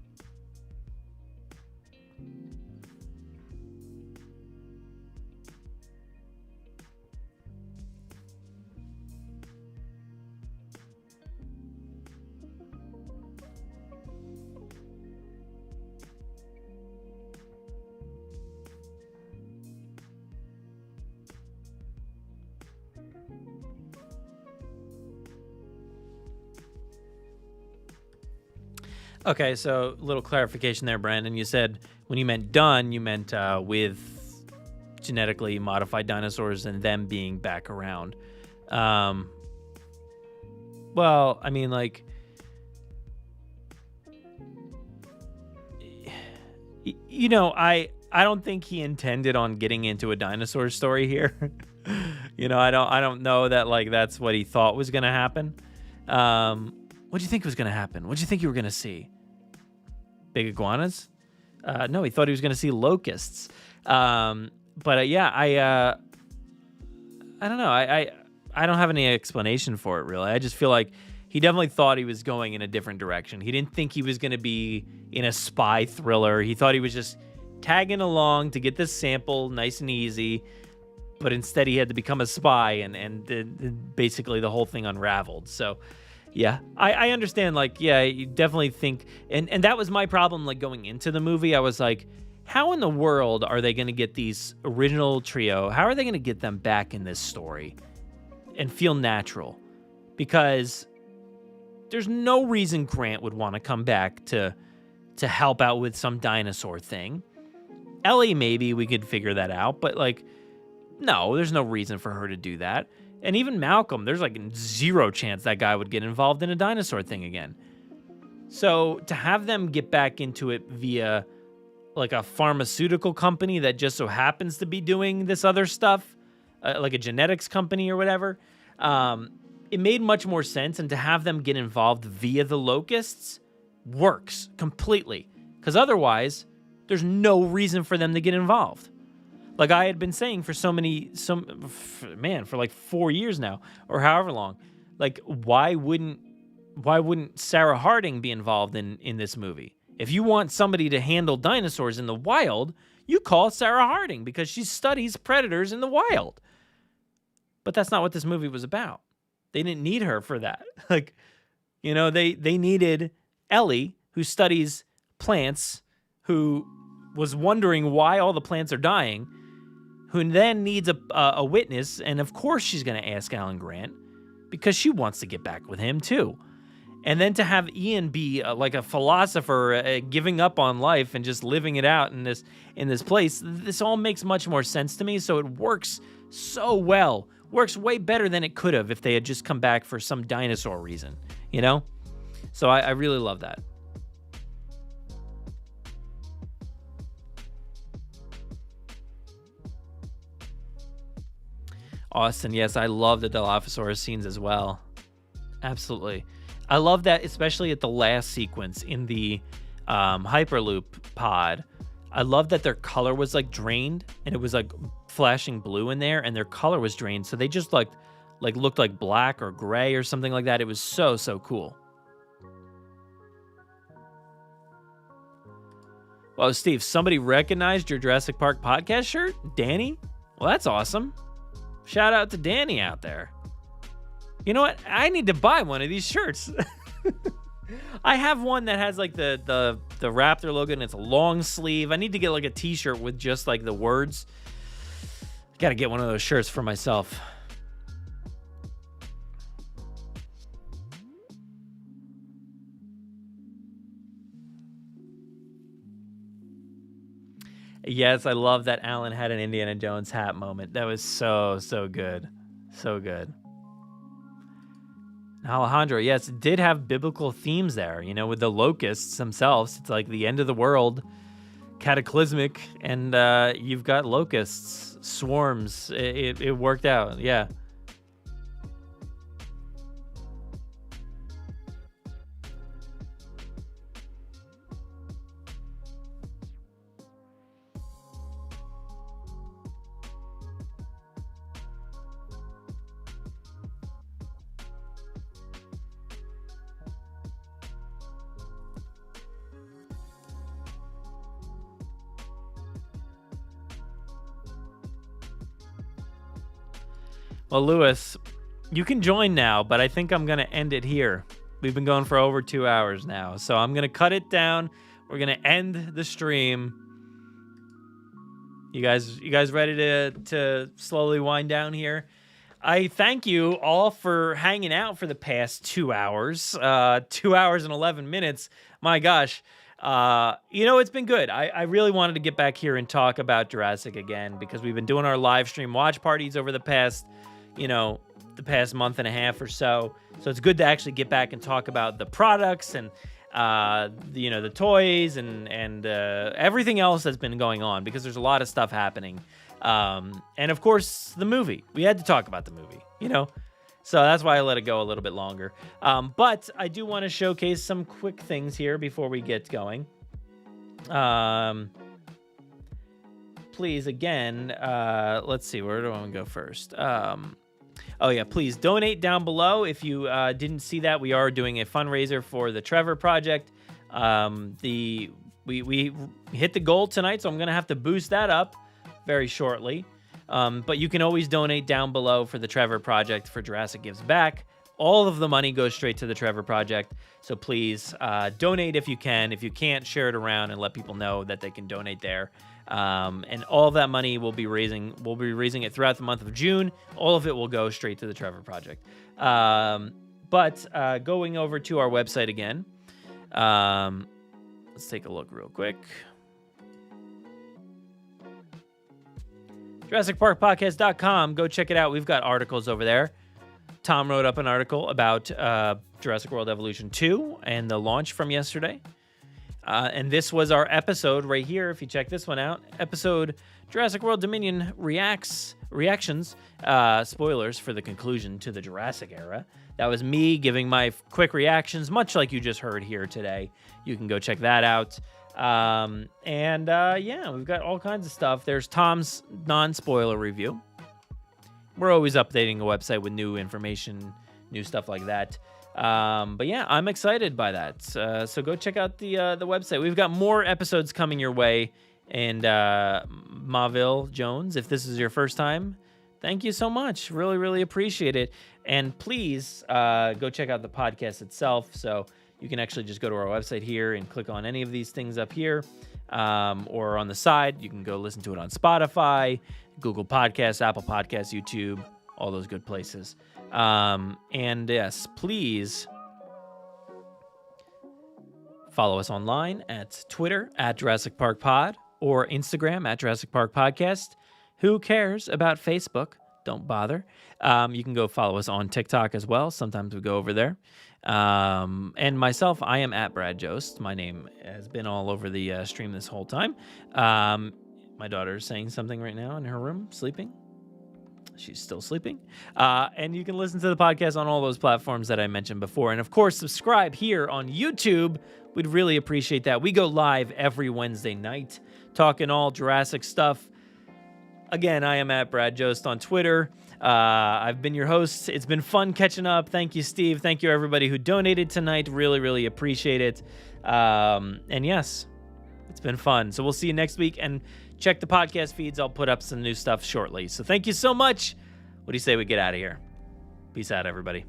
Okay, so little clarification there, Brandon. You said when you meant done, you meant with genetically modified dinosaurs and them being back around. Well, I mean, like, you know, I don't think he intended on getting into a dinosaur story here. You know, I don't know that like that's what he thought was gonna happen. What do you think was gonna happen? What do you think you were gonna see? Big iguanas? No, he thought he was going to see locusts. But yeah, I don't know. I don't have any explanation for it, really. I just feel like he definitely thought he was going in a different direction. He didn't think he was going to be in a spy thriller. He thought he was just tagging along to get this sample nice and easy. But instead, he had to become a spy, and basically the whole thing unraveled. So... yeah, I understand, like, yeah, you definitely think, and that was my problem, like, going into the movie. I was like, how in the world are they going to get these original trio, how are they going to get them back in this story and feel natural? Because there's no reason Grant would want to come back to help out with some dinosaur thing. Ellie, maybe we could figure that out, but, like, no, there's no reason for her to do that. And even Malcolm, there's like zero chance that guy would get involved in a dinosaur thing again. So to have them get back into it via like a pharmaceutical company that just so happens to be doing this other stuff, like a genetics company or whatever, it made much more sense. And to have them get involved via the locusts works completely. Because otherwise, there's no reason for them to get involved. Like I had been saying for for like 4 years now, or however long, like why wouldn't Sarah Harding be involved in this movie? If you want somebody to handle dinosaurs in the wild, you call Sarah Harding because she studies predators in the wild. But that's not what this movie was about. They didn't need her for that. Like, you know, they needed Ellie, who studies plants, who was wondering why all the plants are dying, who then needs a witness, and of course she's going to ask Alan Grant because she wants to get back with him too. And then to have Ian be like a philosopher, giving up on life and just living it out in this place, this all makes much more sense to me. So it works so well, works way better than it could have if they had just come back for some dinosaur reason, you know? So I really love that. Austin, yes, I love the Dilophosaurus scenes as well. Absolutely. I love that, especially at the last sequence in the Hyperloop pod. I love that their color was like drained and it was like flashing blue in there and their color was drained. So they just like looked like black or gray or something like that. It was so cool. Well, Steve, somebody recognized your Jurassic Park podcast shirt? Danny? Well, that's awesome. Shout out to Danny out there. You know what? I need to buy one of these shirts. I have one that has like the Raptor logo and it's a long sleeve. I need to get like a t-shirt with just like the words. I gotta get one of those shirts for myself. Yes, I love that Alan had an Indiana Jones hat moment. That was so good. So good. Alejandro, yes, it did have biblical themes there, you know, with the locusts themselves. It's like the end of the world, cataclysmic, and you've got locusts, swarms. It worked out, yeah. Well, Lewis, you can join now, but I think I'm going to end it here. We've been going for over 2 hours now, so I'm going to cut it down. We're going to end the stream. You guys ready to slowly wind down here? I thank you all for hanging out for the past 2 hours. 2 hours and 11 minutes. My gosh. It's been good. I really wanted to get back here and talk about Jurassic again because we've been doing our live stream watch parties over the past month and a half or so. So it's good to actually get back and talk about the products and the toys and everything else that's been going on because there's a lot of stuff happening. And of course, the movie. We had to talk about the movie, So that's why I let it go a little bit longer. But I do want to showcase some quick things here before we get going. Please, again, let's see. Where do I want to go first? Please donate down below. If you didn't see that, we are doing a fundraiser for the Trevor Project. We hit the goal tonight, so I'm going to have to boost that up very shortly. But you can always donate down below for the Trevor Project for Jurassic Gives Back. All of the money goes straight to the Trevor Project. So please donate if you can. If you can't, share it around and let people know that they can donate there. And all of that money we'll be raising it throughout the month of June. All of it will go straight to the Trevor Project. But going over to our website again, let's take a look real quick. JurassicParkPodcast.com. Go check it out. We've got articles over there. Tom wrote up an article about Jurassic World Evolution 2 and the launch from yesterday. And this was our episode right here. If you check this one out, episode Jurassic World Dominion reactions, spoilers for the conclusion to the Jurassic era. That was me giving my quick reactions, much like you just heard here today. You can go check that out. We've got all kinds of stuff. There's Tom's non-spoiler review. We're always updating the website with new information, new stuff like that. I'm excited by that. So go check out the website. We've got more episodes coming your way. And Maville Jones, if this is your first time, thank you so much. Really, really appreciate it. And please go check out the podcast itself. So you can actually just go to our website here and click on any of these things up here. Or on the side, you can go listen to it on Spotify, Google Podcasts, Apple Podcasts, YouTube, all those good places. And yes, please follow us online at Twitter at Jurassic Park Pod or Instagram at Jurassic Park Podcast. Who cares about Facebook? Don't bother. You can go follow us on TikTok as well. Sometimes we go over there. And myself, I am at Brad Jost. My name has been all over the stream this whole time. My daughter is saying something right now in her room, sleeping. She's still sleeping. And you can listen to the podcast on all those platforms that I mentioned before. And of course, subscribe here on YouTube. We'd really appreciate that. We go live every Wednesday night, talking all Jurassic stuff. Again, I am at Brad Jost on Twitter. I've been your host. It's been fun catching up. Thank you, Steve. Thank you, everybody who donated tonight. Really, really appreciate it. And yes, it's been fun. So we'll see you next week. And check the podcast feeds. I'll put up some new stuff shortly. So thank you so much. What do you say we get out of here? Peace out, everybody.